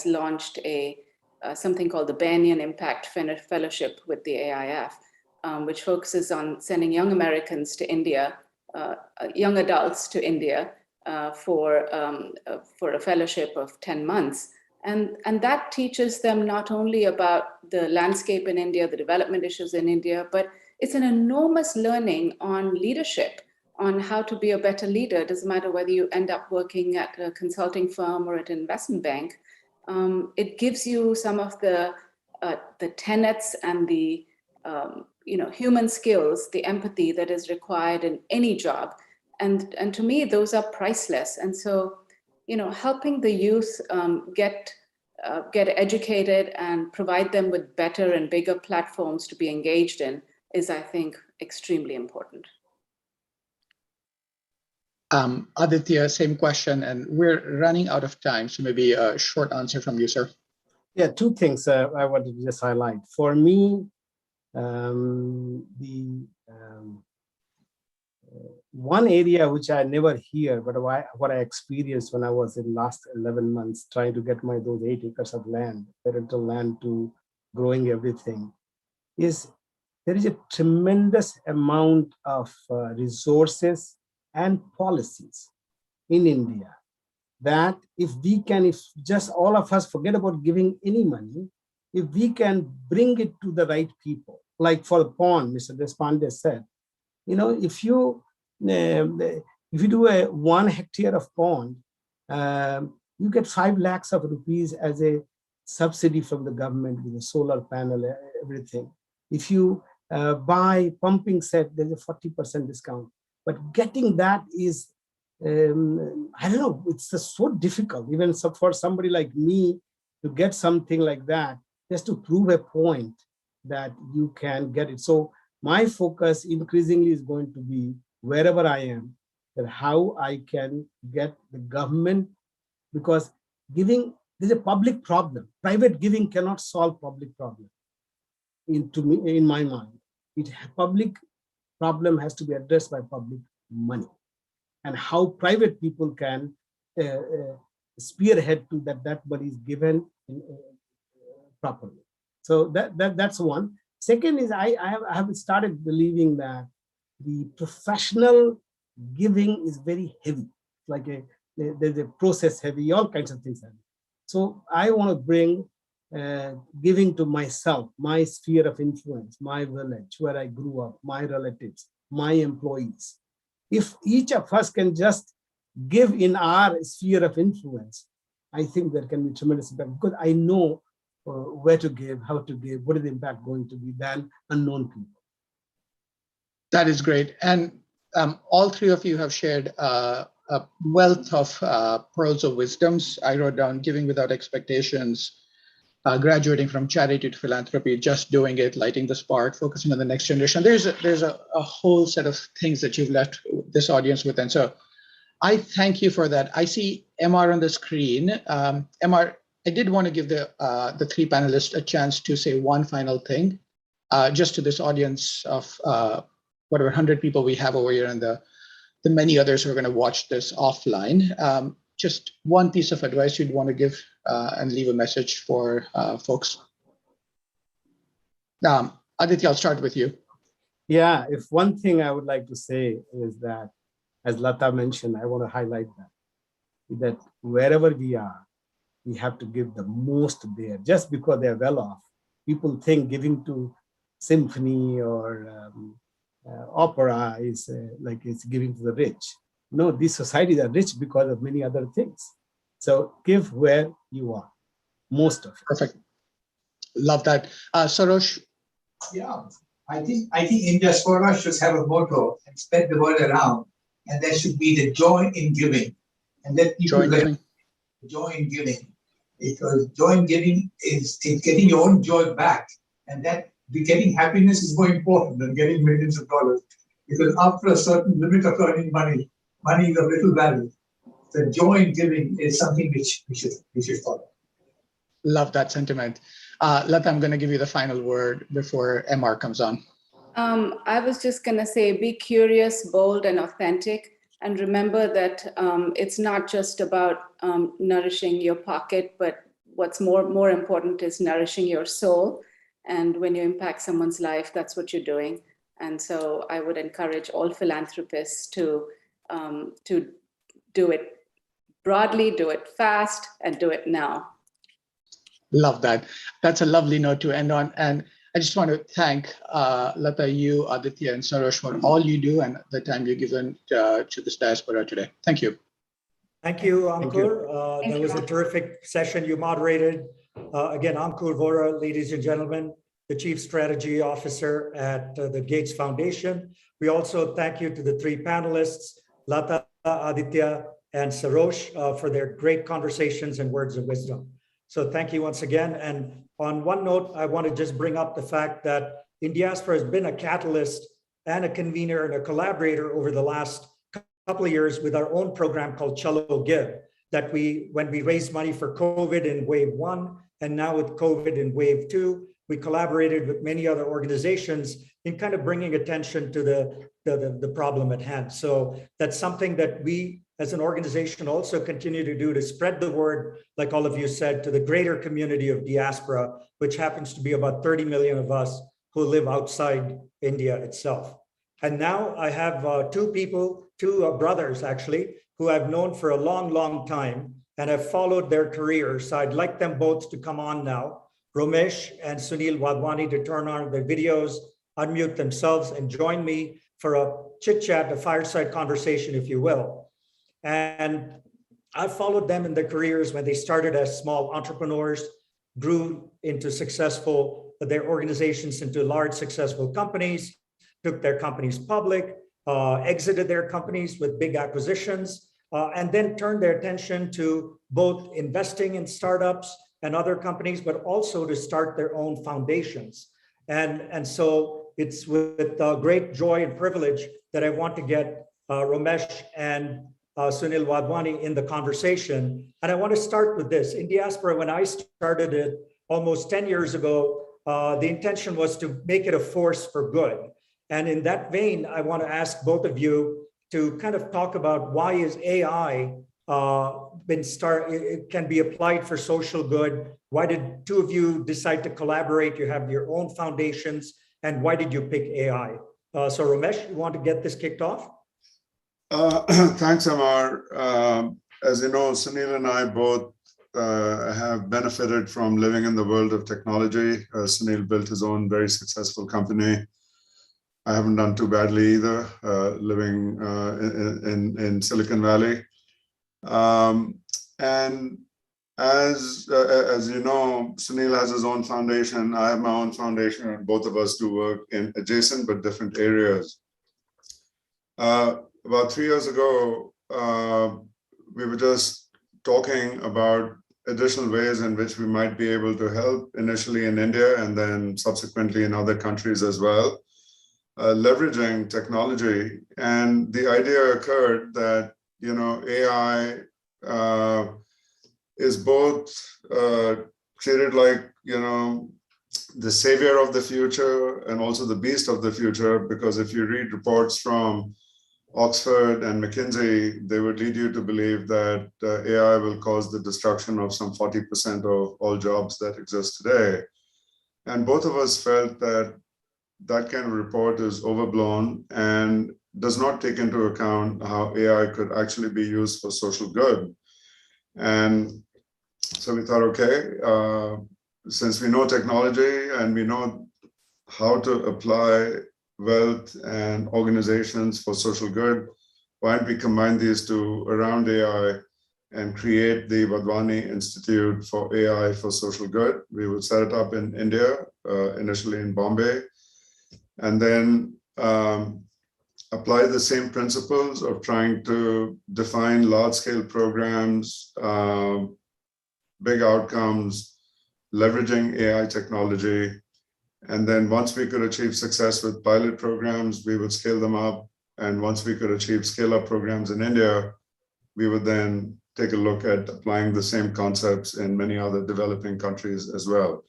launched something called the Banyan Impact Fellowship with the AIF, which focuses on sending young Americans to India, young adults to India for a fellowship of 10 months. And that teaches them not only about the landscape in India, the development issues in India, but it's an enormous learning on leadership, on how to be a better leader. It doesn't matter whether you end up working at a consulting firm or at an investment bank. It gives you some of the tenets and the human skills, the empathy that is required in any job. And to me, those are priceless. And so, helping the youth get educated and provide them with better and bigger platforms to be engaged in is, I think, extremely important. Aditya, same question, and we're running out of time, so maybe a short answer from you, sir. Yeah, two things I wanted to just highlight. For me, one area which I never hear, but what I experienced when I was in last 11 months trying to get those 8 acres of land, parental land, to growing everything, is there is a tremendous amount of resources and policies in India that if just all of us forget about giving any money, if we can bring it to the right people, like for the pond, Mr. Deshpande said, if you do a 1 hectare of pond, you get 5 lakhs of rupees as a subsidy from the government with a solar panel, everything. If you buy pumping set, there's a 40% discount. But getting that is, I don't know, it's just so difficult, even for somebody like me to get something like that, just to prove a point that you can get it. So my focus increasingly is going to be wherever I am, that how I can get the government, because giving, there's a public problem. Private giving cannot solve public problem. In my mind, public problem has to be addressed by public money, and how private people can spearhead to that money is given properly. So that's one. Second is I have started believing that the professional giving is very heavy, like there's a process heavy, all kinds of things heavy. So I want to bring giving to myself, my sphere of influence, my village where I grew up, my relatives, my employees. If each of us can just give in our sphere of influence, I think there can be tremendous impact, because I know where to give, how to give, what is the impact going to be than unknown people. That is great. And all three of you have shared a wealth of pearls of wisdoms. I wrote down giving without expectations, graduating from charity to philanthropy, just doing it, lighting the spark, focusing on the next generation. There's a whole set of things that you've left this audience with. And so I thank you for that. I see MR on the screen. MR, I did want to give the three panelists a chance to say one final thing, just to this audience of whatever 100 people we have over here and the many others who are going to watch this offline. Just one piece of advice you'd want to give and leave a message for folks. Aditya, I'll start with you. Yeah, if one thing I would like to say is that, as Lata mentioned, I want to highlight that wherever we are, we have to give the most there. Just because they're well off, people think giving to symphony or opera is like it's giving to the rich. No, these societies are rich because of many other things. So give where you are, most of it. Perfect. Love that. Sarosh? Yeah, I think Indiaspora should have a motto and spread the word around, and that should be the joy in giving. And let people joy in giving. Because joy in giving is getting your own joy back, and that getting happiness is more important than getting millions of dollars. Because after a certain limit of earning money is of little value. The joy in giving is something which we should follow. Love that sentiment. Lata, I'm going to give you the final word before MR comes on. I was just going to say, be curious, bold, and authentic. And remember that it's not just about nourishing your pocket, but what's more important is nourishing your soul. And when you impact someone's life, that's what you're doing. And so I would encourage all philanthropists to do it broadly, do it fast, and do it now. Love that. That's a lovely note to end on. And I just want to thank Lata, you, Aditya, and Sarosh for all you do and the time you've given to this diaspora today. Thank you. Thank you, Ankur. That was a terrific session you moderated. Again, Ankur Vora, ladies and gentlemen, the Chief Strategy Officer at the Gates Foundation. We also thank you to the three panelists, Lata, Aditya, and Sarosh, for their great conversations and words of wisdom. So thank you once again. And on one note, I want to just bring up the fact that Indiaspora has been a catalyst and a convener and a collaborator over the last couple of years with our own program called Chalo Give, that when we raised money for COVID in wave 1, and now with COVID in wave 2, we collaborated with many other organizations in kind of bringing attention to the problem at hand. So that's something that we as an organization also continue to do to spread the word, like all of you said, to the greater community of diaspora, which happens to be about 30 million of us who live outside India itself. And now I have two brothers actually, who I've known for a long, long time and have followed their careers. So I'd like them both to come on now. Romesh and Sunil Wadhwani to turn on their videos, unmute themselves, and join me for a chit chat, a fireside conversation, if you will. And I followed them in their careers when they started as small entrepreneurs, grew into their organizations into large successful companies, took their companies public, exited their companies with big acquisitions, and then turned their attention to both investing in startups and other companies, but also to start their own foundations. And so it's with great joy and privilege that I want to get Romesh and Sunil Wadhwani in the conversation. And I want to start with this. In Diaspora, when I started it almost 10 years ago, the intention was to make it a force for good. And in that vein, I want to ask both of you to kind of talk about why is AI it can be applied for social good? Why did two of you decide to collaborate? You have your own foundations, and why did you pick AI? So Romesh, you want to get this kicked off? Thanks, Amar. As you know, Sunil and I both have benefited from living in the world of technology. Sunil built his own very successful company. I haven't done too badly either, living in Silicon Valley. And as you know, Sunil has his own foundation. I have my own foundation, and both of us do work in adjacent but different areas. About 3 years ago, we were just talking about additional ways in which we might be able to help, initially in India and then subsequently in other countries as well, leveraging technology. And the idea occurred that, you know, AI is both treated like, you know, the savior of the future and also the beast of the future, because if you read reports from Oxford and McKinsey, they would lead you to believe that AI will cause the destruction of some 40% of all jobs that exist today. And both of us felt that that kind of report is overblown and does not take into account how AI could actually be used for social good. And so we thought, okay, since we know technology and we know how to apply wealth and organizations for social good, why don't we combine these two around AI and create the Bhagwani Institute for AI for social good. We would set it up in India, initially in Bombay, and then apply the same principles of trying to define large-scale programs, big outcomes, leveraging AI technology. And then once we could achieve success with pilot programs, we would scale them up. And once we could achieve scale-up programs in India, we would then take a look at applying the same concepts in many other developing countries as well.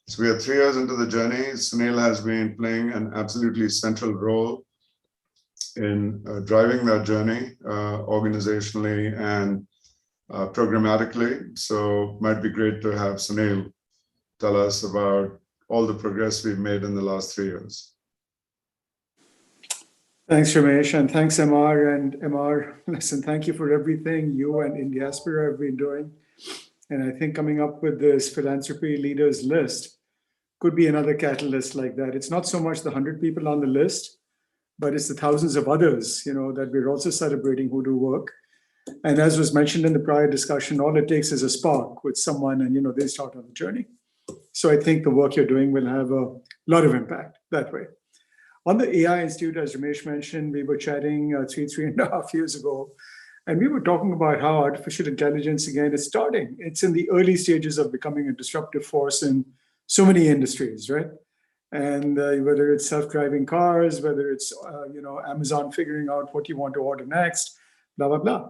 So we are 3 years into the journey. Sunil has been playing an absolutely central role in driving that journey organizationally and programmatically. So it might be great to have Sunil tell us about all the progress we've made in the last 3 years. Thanks, Romesh, and thanks, Amar. And Amar, listen, thank you for everything you and Indiaspora have been doing. And I think coming up with this Philanthropy Leaders List could be another catalyst like that. It's not so much the 100 people on the list, but it's the thousands of others, that we're also celebrating who do work. And as was mentioned in the prior discussion, all it takes is a spark with someone and, they start on the journey. So I think the work you're doing will have a lot of impact that way. On the AI Institute, as Romesh mentioned, we were chatting 3.5 years ago, and we were talking about how artificial intelligence, again, is starting. It's in the early stages of becoming a disruptive force in so many industries, right? And whether it's self-driving cars, whether it's, Amazon figuring out what you want to order next, blah, blah, blah.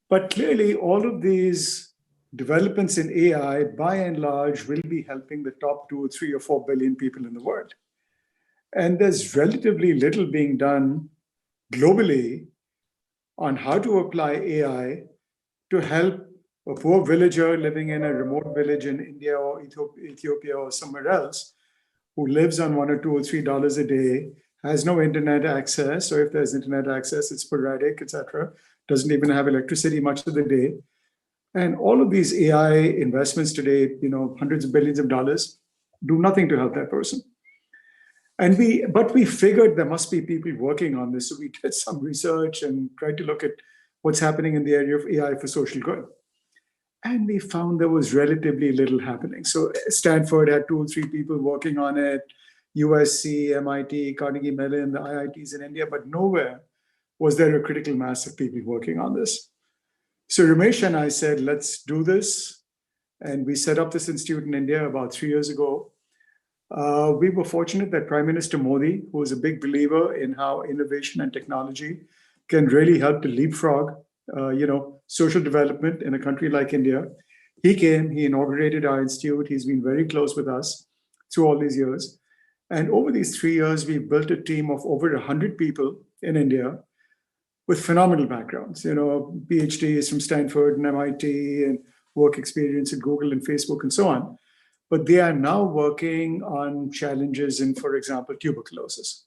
But clearly, all of these developments in AI, by and large, will be helping the top 2 or 3 or 4 billion people in the world. And there's relatively little being done globally on how to apply AI to help a poor villager living in a remote village in India or Ethiopia or somewhere else, who lives on $1 or $2 or $3 a day, has no internet access, or if there's internet access, it's sporadic, etc., doesn't even have electricity much of the day. And all of these AI investments today, hundreds of billions of dollars, do nothing to help that person. But we figured there must be people working on this. So we did some research and tried to look at what's happening in the area of AI for social good. And we found there was relatively little happening. So Stanford had 2 or 3 people working on it, USC, MIT, Carnegie Mellon, the IITs in India, but nowhere was there a critical mass of people working on this. So Romesh and I said, let's do this. And we set up this institute in India about 3 years ago. We were fortunate that Prime Minister Modi, who is a big believer in how innovation and technology can really help to leapfrog, social development in a country like India. He came, he inaugurated our institute. He's been very close with us through all these years. And over these 3 years, we've built a team of over 100 people in India with phenomenal backgrounds, PhDs from Stanford and MIT and work experience at Google and Facebook and so on. But they are now working on challenges in, for example, tuberculosis.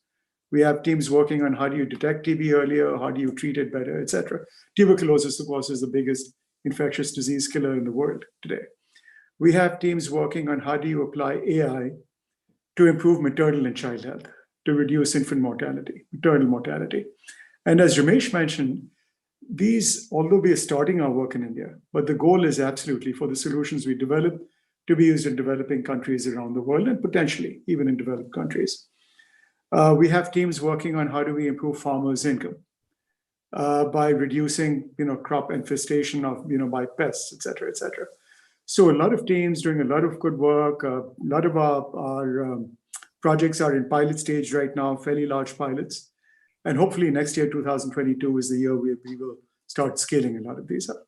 We have teams working on how do you detect TB earlier, how do you treat it better, etc. Tuberculosis, of course, is the biggest infectious disease killer in the world today. We have teams working on how do you apply AI to improve maternal and child health, to reduce infant mortality, maternal mortality. And as Romesh mentioned, these, although we are starting our work in India, but the goal is absolutely for the solutions we develop to be used in developing countries around the world and potentially even in developed countries. We have teams working on how do we improve farmers' income by reducing, crop infestation of, by pests, et cetera, et cetera. So a lot of teams doing a lot of good work. A lot of our projects are in pilot stage right now, fairly large pilots. And hopefully next year, 2022, is the year we will start scaling a lot of these up.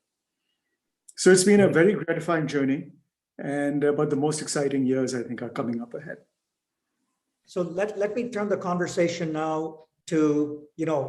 So it's been a very gratifying journey. But the most exciting years, I think, are coming up ahead. So let me turn the conversation now to,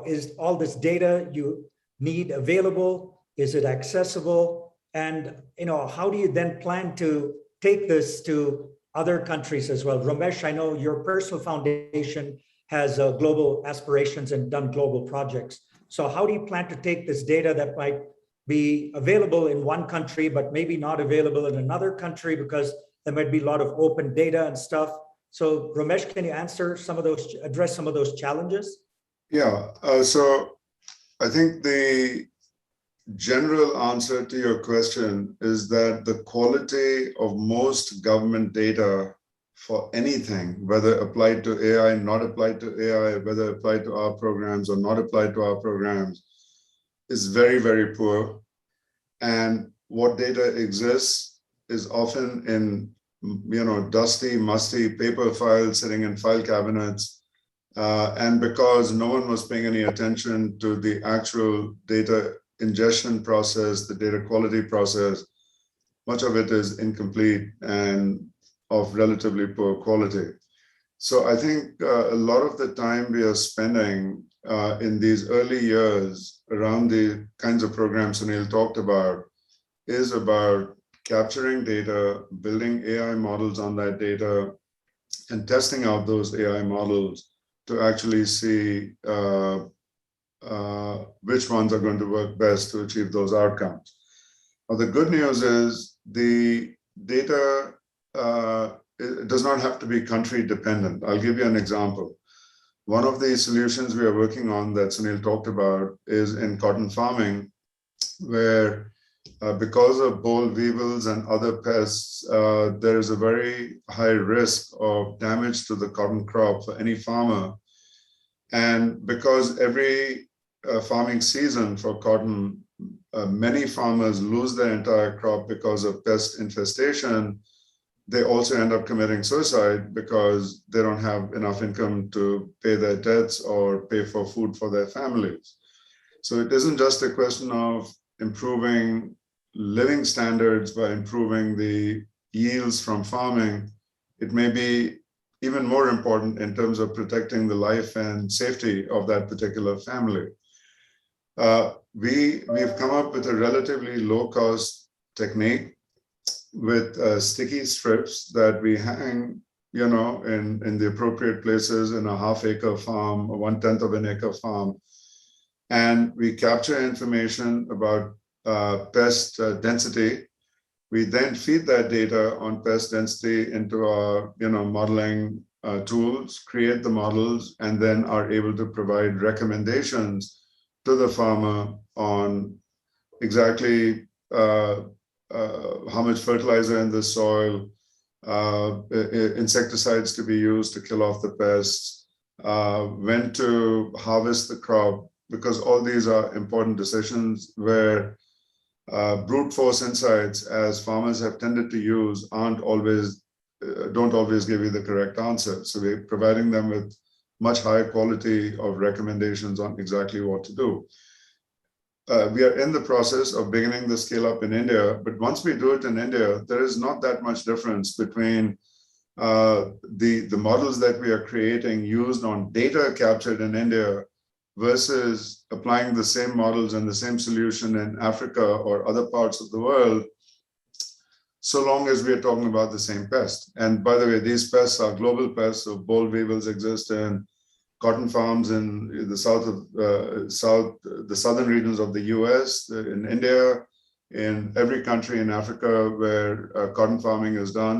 is all this data you need available? Is it accessible? And, how do you then plan to take this to other countries as well? Romesh, I know your personal foundation has global aspirations and done global projects. So how do you plan to take this data that might be available in one country, but maybe not available in another country because there might be a lot of open data and stuff? So Romesh, can you address some of those challenges? Yeah, so I think the general answer to your question is that the quality of most government data for anything, whether applied to AI, not applied to AI, whether applied to our programs or not applied to our programs, is very, very poor. And what data exists is often in, dusty, musty paper files sitting in file cabinets. And because no one was paying any attention to the actual data ingestion process, the data quality process, much of it is incomplete and of relatively poor quality. So I think a lot of the time we are spending in these early years around the kinds of programs Sunil talked about is about capturing data, building AI models on that data, and testing out those AI models to actually see which ones are going to work best to achieve those outcomes. Now, the good news is the data it does not have to be country dependent. I'll give you an example. One of the solutions we are working on that Sunil talked about is in cotton farming, where because of boll weevils and other pests, there is a very high risk of damage to the cotton crop for any farmer. And because every farming season for cotton, many farmers lose their entire crop because of pest infestation, they also end up committing suicide because they don't have enough income to pay their debts or pay for food for their families. So it isn't just a question of improving living standards by improving the yields from farming. It may be even more important in terms of protecting the life and safety of that particular family. We've come up with a relatively low-cost technique with sticky strips that we hang, in the appropriate places in a half-acre farm, or 1/10 of an acre farm, and we capture information about pest density. We then feed that data on pest density into our, modeling tools, create the models, and then are able to provide recommendations to the farmer on exactly how much fertilizer in the soil, insecticides to be used to kill off the pests, when to harvest the crop, because all these are important decisions where brute force insights, as farmers have tended to use, don't always give you the correct answer. So we're providing them with much higher quality of recommendations on exactly what to do. We are in the process of beginning the scale up in India, but once we do it in India, there is not that much difference between the models that we are creating used on data captured in India versus applying the same models and the same solution in Africa or other parts of the world, so long as we are talking about the same pest. And by the way, these pests are global pests, so boll weevils exist in cotton farms in the the southern regions of the US, in India, in every country in Africa where cotton farming is done.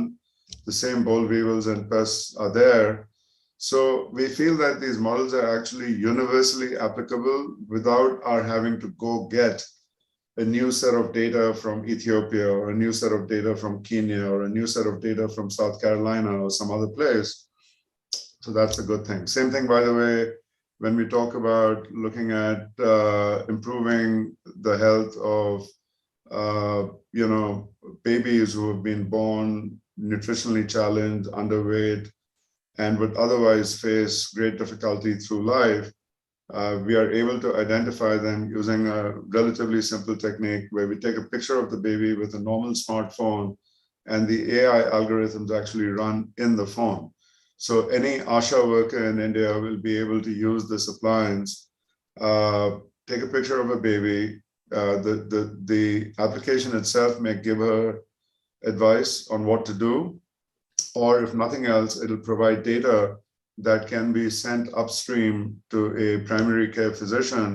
The same boll weevils and pests are there. So we feel that these models are actually universally applicable without our having to go get a new set of data from Ethiopia, or a new set of data from Kenya, or a new set of data from South Carolina or some other place. So that's a good thing. Same thing, by the way, when we talk about looking at improving the health of, babies who have been born nutritionally challenged, underweight, and would otherwise face great difficulty through life, we are able to identify them using a relatively simple technique where we take a picture of the baby with a normal smartphone, and the AI algorithms actually run in the phone. So any ASHA worker in India will be able to use this appliance, take a picture of a baby. The application itself may give her advice on what to do, or if nothing else, it'll provide data that can be sent upstream to a primary care physician,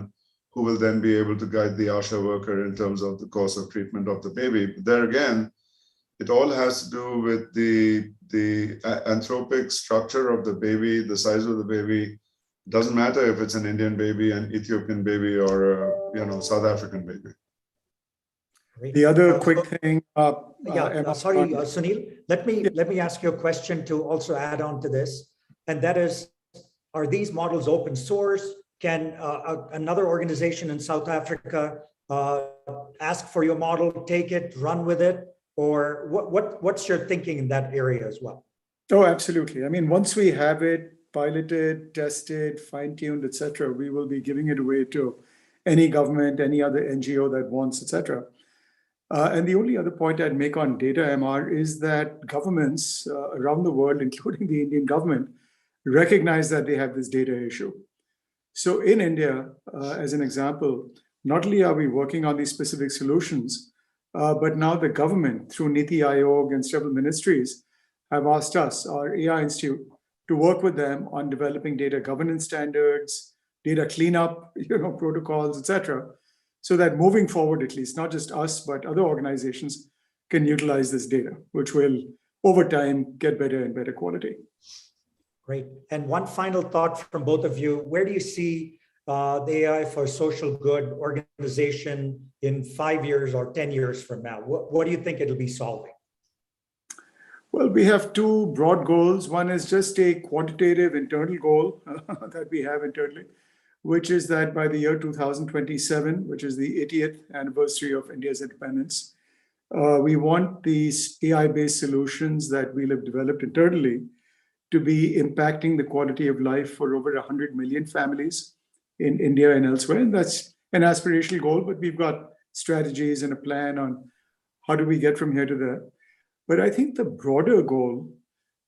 who will then be able to guide the ASHA worker in terms of the course of treatment of the baby. But there again, it all has to do with the anthropic structure of the baby, the size of the baby. Doesn't matter if it's an Indian baby, an Ethiopian baby, or a South African baby. The other quick thing. Sorry, Sunil. Let me ask you a question to also add on to this, and that is: are these models open source? Can another organization in South Africa ask for your model, take it, run with it, or what's your thinking in that area as well? Oh, absolutely. I mean, once we have it piloted, tested, fine-tuned, etc., we will be giving it away to any government, any other NGO that wants, etc. And the only other point I'd make on data MR is that governments around the world, including the Indian government, recognize that they have this data issue. So in India, as an example, not only are we working on these specific solutions, but now the government, through Niti Aayog and several ministries, have asked us, our AI Institute, to work with them on developing data governance standards, data cleanup, protocols, etc., so that moving forward, at least, not just us, but other organizations can utilize this data, which will, over time, get better and better quality. Great. And one final thought from both of you. Where do you see the AI for social good organization in 5 years or 10 years from now? What do you think it'll be solving? Well, we have two broad goals. One is just a quantitative internal goal that we have internally, which is that by the year 2027, which is the 80th anniversary of India's independence, we want these AI-based solutions that we'll have developed internally to be impacting the quality of life for over 100 million families in India and elsewhere. And that's an aspirational goal, but we've got strategies and a plan on how do we get from here to there. But I think the broader goal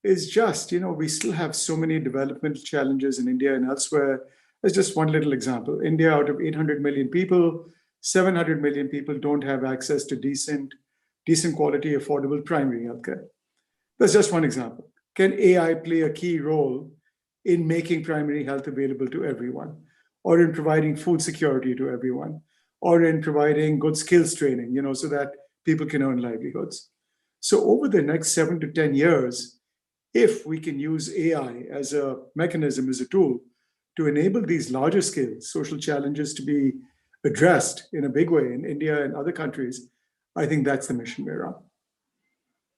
is just, we still have so many developmental challenges in India and elsewhere. As just one little example, India, out of 800 million people, 700 million people don't have access to decent quality, affordable primary healthcare. That's just one example. Can AI play a key role in making primary health available to everyone, or in providing food security to everyone, or in providing good skills training, so that people can earn livelihoods? So over the next 7 to 10 years, if we can use AI as a mechanism, as a tool to enable these larger scale social challenges to be addressed in a big way in India and other countries, I think that's the mission we're on.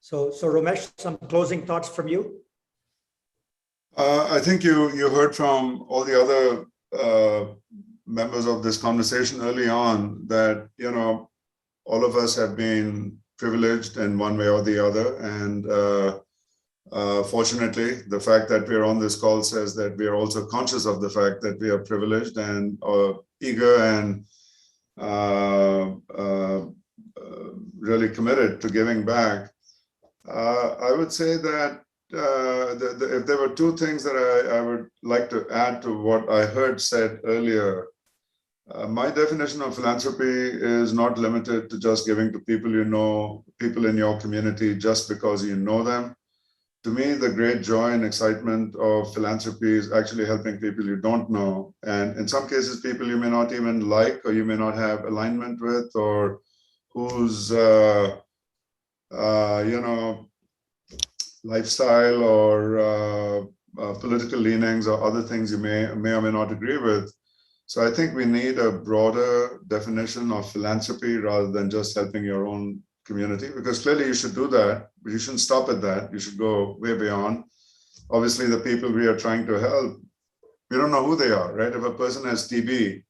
So Romesh, some closing thoughts from you? I think you heard from all the other members of this conversation early on that, all of us have been privileged in one way or the other. And fortunately, the fact that we're on this call says that we are also conscious of the fact that we are privileged and eager and really committed to giving back. I would say that if there were two things that I would like to add to what I heard said earlier, my definition of philanthropy is not limited to just giving to people people in your community just because you know them. To me, the great joy and excitement of philanthropy is actually helping people you don't know. And in some cases, people you may not even like, or you may not have alignment with, or whose, lifestyle or political leanings or other things you may or may not agree with. So I think we need a broader definition of philanthropy rather than just helping your own community, because clearly you should do that, but you shouldn't stop at that. You should go way beyond. Obviously, the people we are trying to help, we don't know who they are, right? If a person has TB,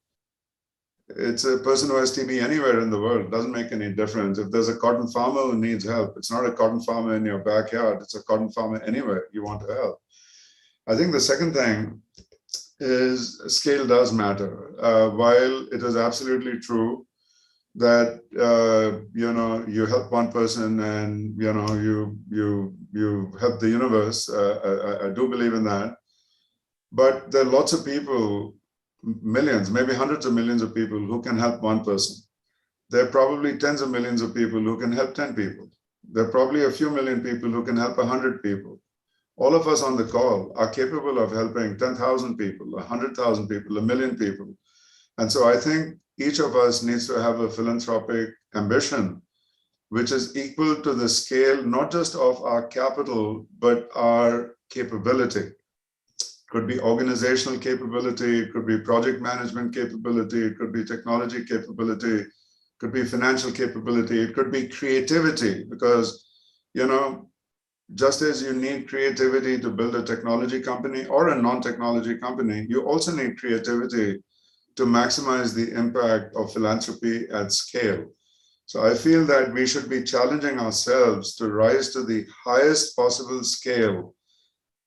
it's a person who has TB anywhere in the world. It doesn't make any difference. If there's a cotton farmer who needs help, it's not a cotton farmer in your backyard. It's a cotton farmer anywhere you want to help. I think the second thing is scale does matter. While it is absolutely true that you help one person and you help the universe, I do believe in that. But there are lots of people, millions, maybe hundreds of millions of people who can help one person. There are probably tens of millions of people who can help 10 people. There are probably a few million people who can help 100 people. All of us on the call are capable of helping 10,000 people, 100,000 people, 1 million people. And so I think each of us needs to have a philanthropic ambition, which is equal to the scale, not just of our capital, but our capability. Could be organizational capability, it could be project management capability, it could be technology capability, it could be financial capability, it could be creativity, because, just as you need creativity to build a technology company or a non-technology company, you also need creativity to maximize the impact of philanthropy at scale. So I feel that we should be challenging ourselves to rise to the highest possible scale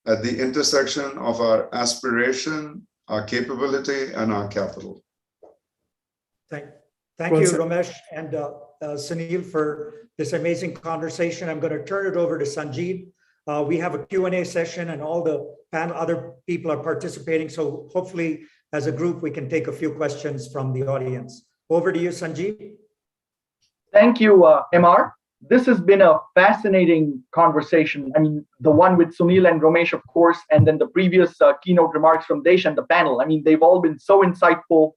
at the intersection of our aspiration, our capability, and our capital. Thank you, Romesh and Sunil, for this amazing conversation. I'm going to turn it over to Sanjeev. We have a Q&A session and all the other people are participating. So hopefully as a group, we can take a few questions from the audience. Over to you, Sanjeev. Thank you, MR. This has been a fascinating conversation. I mean, the one with Sunil and Romesh, of course, and then the previous keynote remarks from Desh and the panel. I mean, they've all been so insightful.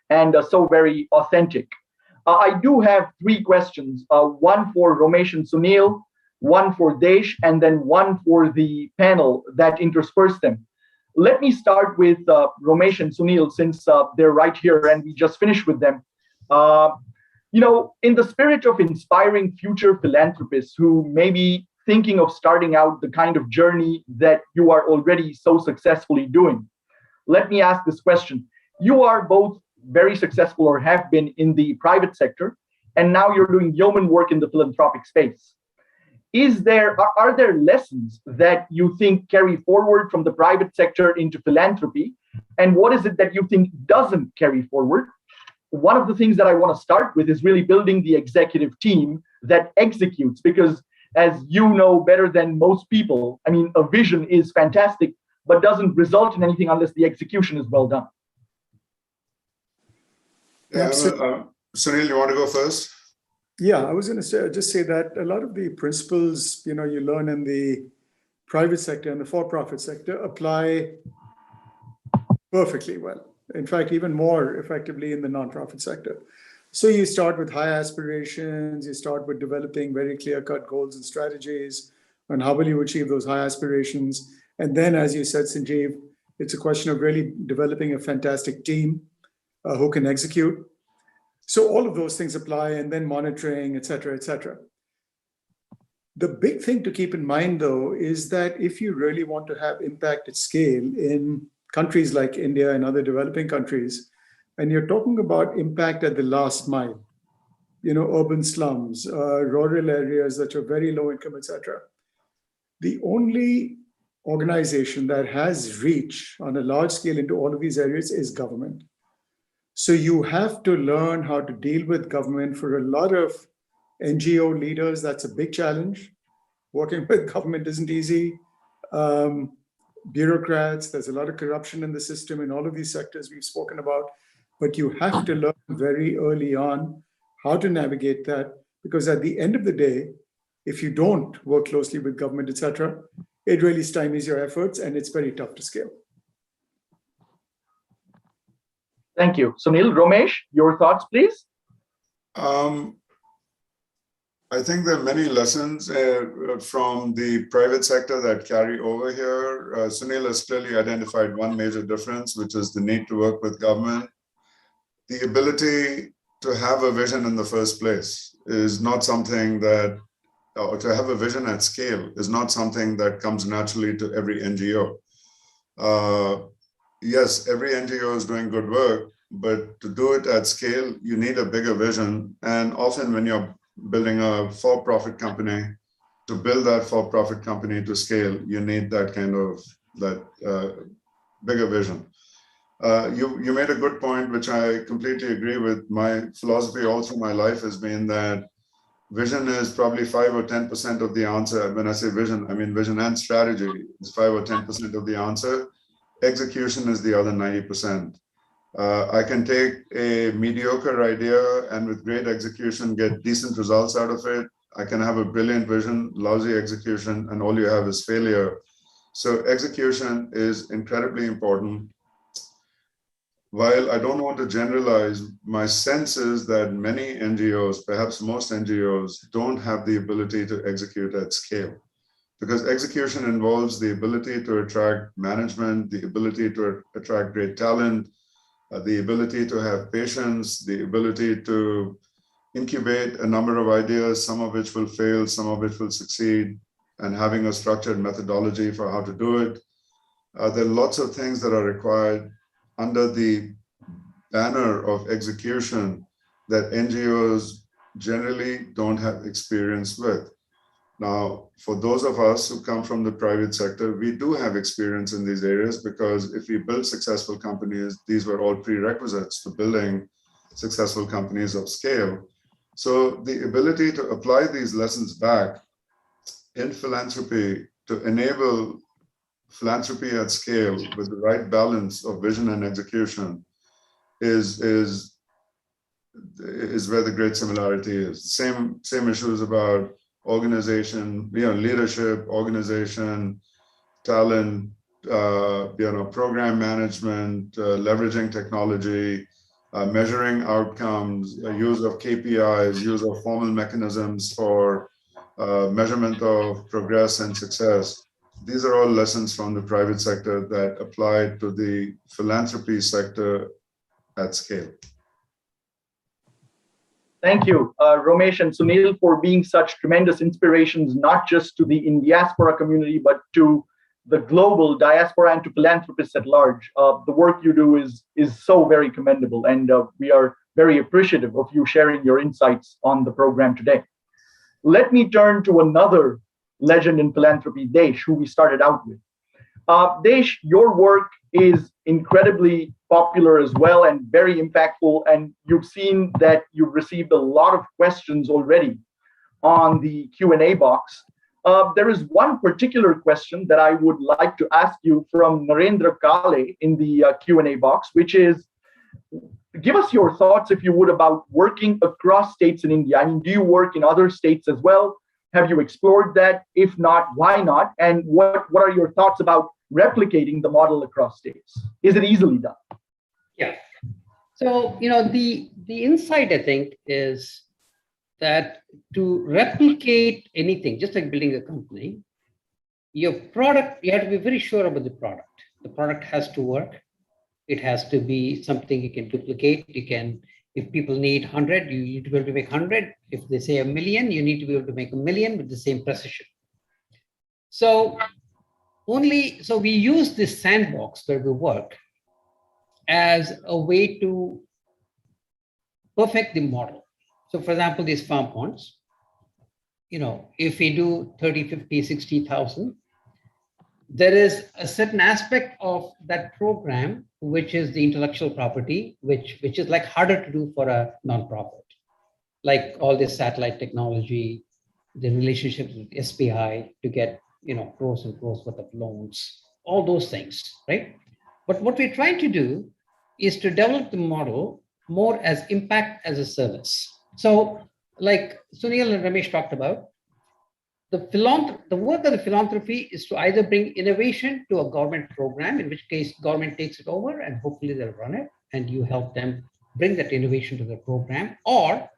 and so very authentic. I do have three questions, one for Romesh and Sunil, one for Desh, and then one for the panel that interspersed them. Let me start with Romesh and Sunil, since they're right here and we just finished with them. In the spirit of inspiring future philanthropists who may be thinking of starting out the kind of journey that you are already so successfully doing, let me ask this question. You are both very successful, or have been, in the private sector, and now you're doing yeoman work in the philanthropic space. Are there lessons that you think carry forward from the private sector into philanthropy? And what is it that you think doesn't carry forward? One of the things that I want to start with is really building the executive team that executes, because as you know better than most people, I mean, a vision is fantastic, but doesn't result in anything unless the execution is well done. Yeah, Sunil, you want to go first? Yeah, I was going to just say that a lot of the principles, you learn in the private sector and the for-profit sector apply perfectly well. In fact, even more effectively in the non-profit sector. So you start with high aspirations, you start with developing very clear-cut goals and strategies on how will you achieve those high aspirations. And then, as you said, Sanjeev, it's a question of really developing a fantastic team who can execute. So all of those things apply, and then monitoring, et cetera, et cetera. The big thing to keep in mind, though, is that if you really want to have impact at scale in countries like India and other developing countries, and you're talking about impact at the last mile, urban slums, rural areas that are very low income, et cetera, the only organization that has reach on a large scale into all of these areas is government. So you have to learn how to deal with government. For a lot of NGO leaders, that's a big challenge. Working with government isn't easy. Bureaucrats, there's a lot of corruption in the system in all of these sectors we've spoken about. But you have to learn very early on how to navigate that, because at the end of the day, if you don't work closely with government, et cetera, it really stymies your efforts and it's very tough to scale. Thank you. Sunil, Romesh, your thoughts, please? I think there are many lessons from the private sector that carry over here. Sunil has clearly identified one major difference, which is the need to work with government. The ability to have a vision in the first place is not something that, or to have a vision at scale is not something that comes naturally to every NGO. Yes, every NGO is doing good work, but to do it at scale, you need a bigger vision. And often when you're building a for-profit company, to build that for-profit company to scale, you need that kind of bigger vision. You made a good point, which I completely agree with. My philosophy all through my life has been that vision is probably 5 or 10% of the answer. When I say vision, I mean vision and strategy is 5 or 10% of the answer. Execution is the other 90%. I can take a mediocre idea and with great execution get decent results out of it. I can have a brilliant vision, lousy execution, and all you have is failure. So execution is incredibly important. While I don't want to generalize, my sense is that many NGOs, perhaps most NGOs, don't have the ability to execute at scale. Because execution involves the ability to attract management, the ability to attract great talent, the ability to have patience, the ability to incubate a number of ideas, some of which will fail, some of which will succeed, and having a structured methodology for how to do it. There are lots of things that are required under the banner of execution that NGOs generally don't have experience with. Now, for those of us who come from the private sector, we do have experience in these areas, because if we build successful companies, these were all prerequisites to building successful companies of scale. So the ability to apply these lessons back in philanthropy to enable philanthropy at scale with the right balance of vision and execution is where the great similarity is. Same issues about organization, leadership, organization, talent, program management, leveraging technology, measuring outcomes, use of KPIs, use of formal mechanisms for measurement of progress and success. These are all lessons from the private sector that apply to the philanthropy sector at scale. Thank you, Romesh and Sunil, for being such tremendous inspirations, not just to the Indiaspora community, but to the global diaspora and to philanthropists at large. The work you do is so very commendable, and we are very appreciative of you sharing your insights on the program today. Let me turn to another legend in philanthropy, Desh, who we started out with. Desh, your work is incredibly popular as well and very impactful, and you've seen that you've received a lot of questions already on the Q&A box. There is one particular question that I would like to ask you from Narendra Kale in the Q&A box, which is, give us your thoughts, if you would, about working across states in India. I mean, do you work in other states as well? Have you explored that? If not, why not? And what are your thoughts about replicating the model across states? Is it easily done? Yeah. So, the insight, I think, is that to replicate anything, just like building a company, your product, you have to be very sure about the product. The product has to work. It has to be something you can duplicate. You can, if people need 100, you need to be able to make 100. If they say 1 million, you need to be able to make 1 million with the same precision. So we use this sandbox where we work as a way to perfect the model. So for example, these farm ponds, if we do 30, 50, 60,000, there is a certain aspect of that program, which is the intellectual property, which is like harder to do for a nonprofit, like all this satellite technology, the relationships with SPI to get, crores and crores worth of loans, all those things, right? But what we're trying to do is to develop the model more as impact as a service. So like Sunil and Romesh talked about, the work of the philanthropy is to either bring innovation to a government program, in which case government takes it over and hopefully they'll run it and you help them bring that innovation to the program, or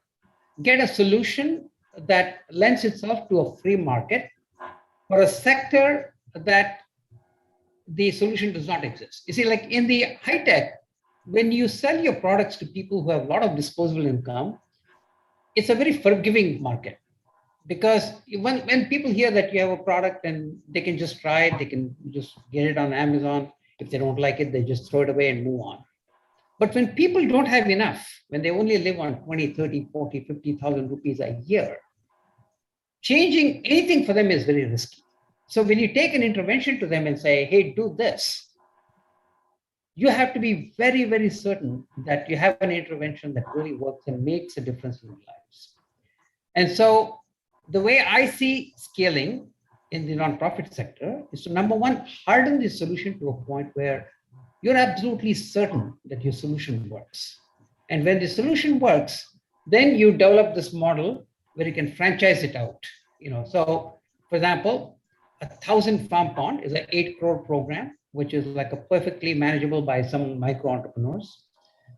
get a solution that lends itself to a free market for a sector that the solution does not exist. You see, like in the high tech, when you sell your products to people who have a lot of disposable income, it's a very forgiving market, because when people hear that you have a product and they can just try it, they can just get it on Amazon. If they don't like it, they just throw it away and move on. But when people don't have enough, when they only live on 20, 30, 40, 50,000 rupees a year, changing anything for them is very risky. So when you take an intervention to them and say, hey, do this, you have to be very, very certain that you have an intervention that really works and makes a difference in their lives. And so the way I see scaling in the nonprofit sector is to, number one, harden the solution to a point where you're absolutely certain that your solution works. And when the solution works, then you develop this model where you can franchise it out. So for example, 1,000 farm pond is an 8 crore program, which is like a perfectly manageable by some micro entrepreneurs.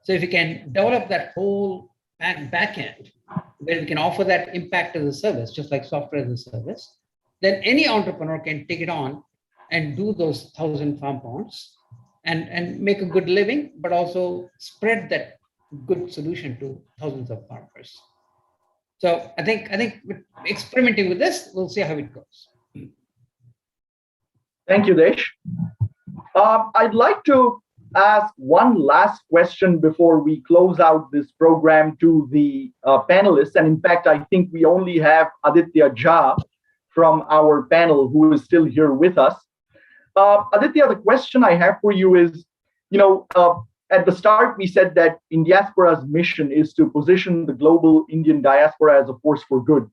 So if you can develop that whole back end where we can offer that impact as a service, just like software as a service, then any entrepreneur can take it on and do those 1,000 farm ponds and make a good living, but also spread that good solution to thousands of farmers. So I think with experimenting with this, we'll see how it goes. Thank you, Desh. I'd like to ask one last question before we close out this program to the panelists. And in fact, I think we only have Aditya from our panel who is still here with us. Aditya, the question I have for you is, at the start, we said that Indiaspora's mission is to position the global Indian diaspora as a force for good.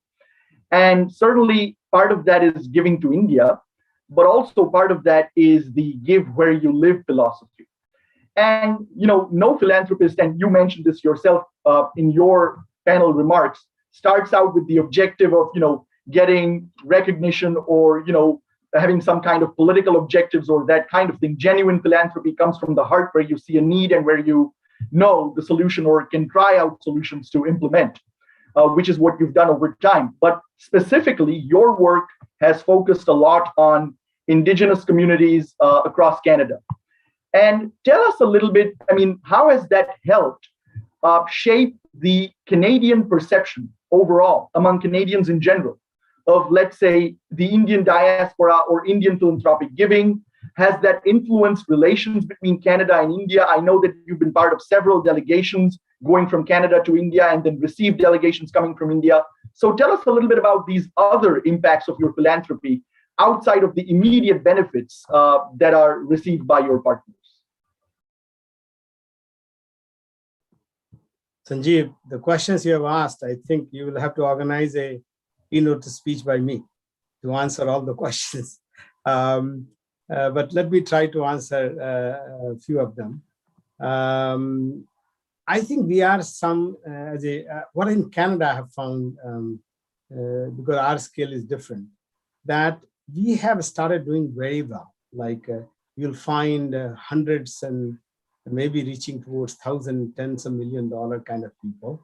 And certainly part of that is giving to India, but also part of that is the give where you live philosophy. And, no philanthropist, and you mentioned this yourself in your panel remarks, starts out with the objective of, getting recognition or, having some kind of political objectives or that kind of thing. Genuine philanthropy comes from the heart, where you see a need and where you know the solution or can try out solutions to implement, which is what you've done over time. But specifically, your work has focused a lot on Indigenous communities across Canada. And tell us a little bit, I mean, how has that helped shape the Canadian perception overall among Canadians in general of, let's say, the Indian diaspora or Indian philanthropic giving? Has that influenced relations between Canada and India? I know that you've been part of several delegations going from Canada to India and then received delegations coming from India. So tell us a little bit about these other impacts of your philanthropy outside of the immediate benefits that are received by your partners. Sanjeev, the questions you have asked, I think you will have to organize a keynote speech by me to answer all the questions. But let me try to answer a few of them. I think we are what in Canada I have found, because our scale is different, that we have started doing very well. Like you'll find hundreds and maybe reaching towards thousands, tens of $1 million kind of people.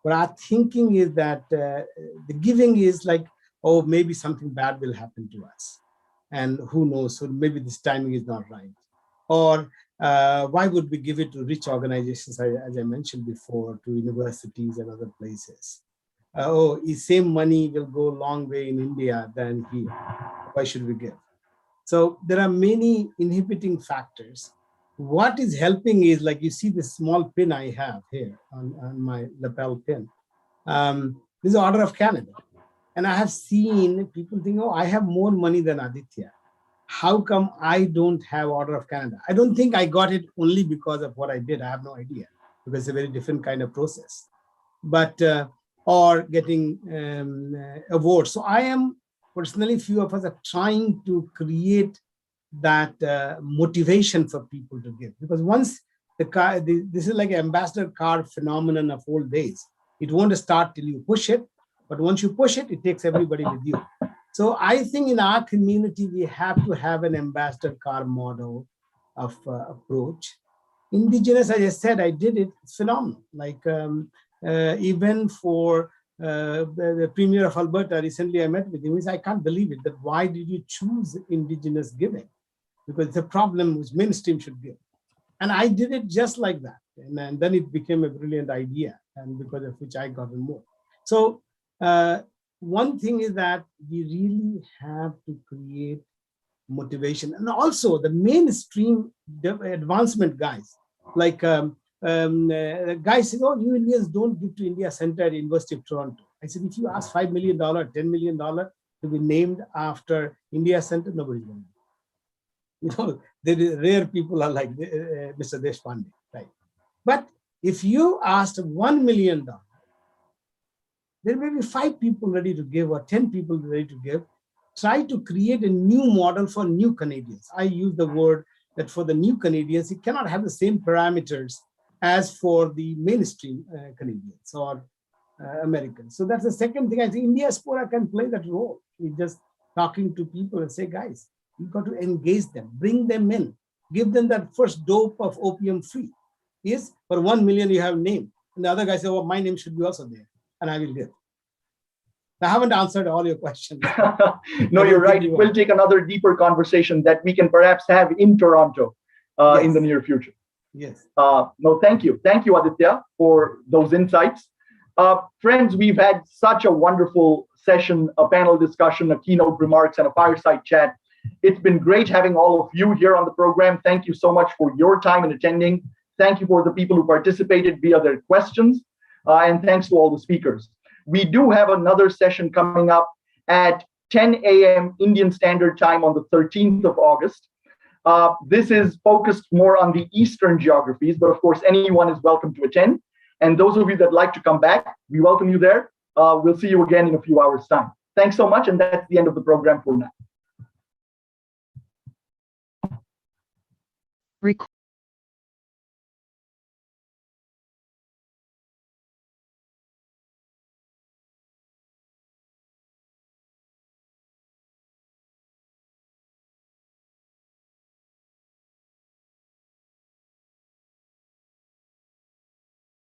But our thinking is that the giving is like, oh, maybe something bad will happen to us. And who knows, so maybe this timing is not right. Or why would we give it to rich organizations, as I mentioned before, to universities and other places? Same money will go a long way in India than here. Why should we give? So there are many inhibiting factors. What is helping is, like you see this small pin I have here on my lapel pin. This is Order of Canada. And I have seen people think, oh, I have more money than Aditya. How come I don't have Order of Canada? I don't think I got it only because of what I did. I have no idea, because it's a very different kind of process. But, or getting awards. So I am personally, few of us are trying to create that motivation for people to give. Because once this is like an ambassador card phenomenon of old days. It won't start till you push it. But once you push it, it takes everybody with you. So I think in our community, we have to have an ambassador card model of approach. Indigenous, as I said, I did it. It's phenomenal. Like even for the Premier of Alberta, recently I met with him. He said, I can't believe it, that why did you choose Indigenous giving? Because it's a problem which mainstream should give. And I did it just like that. And then it became a brilliant idea, and because of which I got more. So one thing is that we really have to create motivation. And also the mainstream advancement guys, like guys say, oh, you Indians don't give to India Center at University of Toronto. I said, if you ask $5 million, $10 million to be named after India Center, nobody's going to do it. You know, the rare people are like Mr. Deshpande, right? But if you asked $1 million, there may be 5 people ready to give or 10 people ready to give. Try to create a new model for new Canadians. I use the word that for the new Canadians, it cannot have the same parameters as for the mainstream Canadians or Americans. So that's the second thing. I think Indiaspora can play that role. It's just talking to people and say, guys, you've got to engage them, bring them in, give them that first dope of opium free. Yes, for 1 million you have name. And the other guy said, oh, my name should be also there, and I will give. I haven't answered all your questions. No, you're right. We'll take another deeper conversation that we can perhaps have in Toronto yes. in the near future. Yes. No, thank you. Thank you, Aditya, for those insights. Friends, we've had such a wonderful session, a panel discussion, a keynote remarks, and a fireside chat. It's been great having all of you here on the program. Thank you so much for your time in attending. Thank you for the people who participated via their questions. And thanks to all the speakers. We do have another session coming up at 10 a.m. Indian Standard Time on the 13th of August. This is focused more on the Eastern geographies, but of course, anyone is welcome to attend. And those of you that like to come back, we welcome you there. We'll see you again in a few hours' time. Thanks so much, and that's the end of the program for now.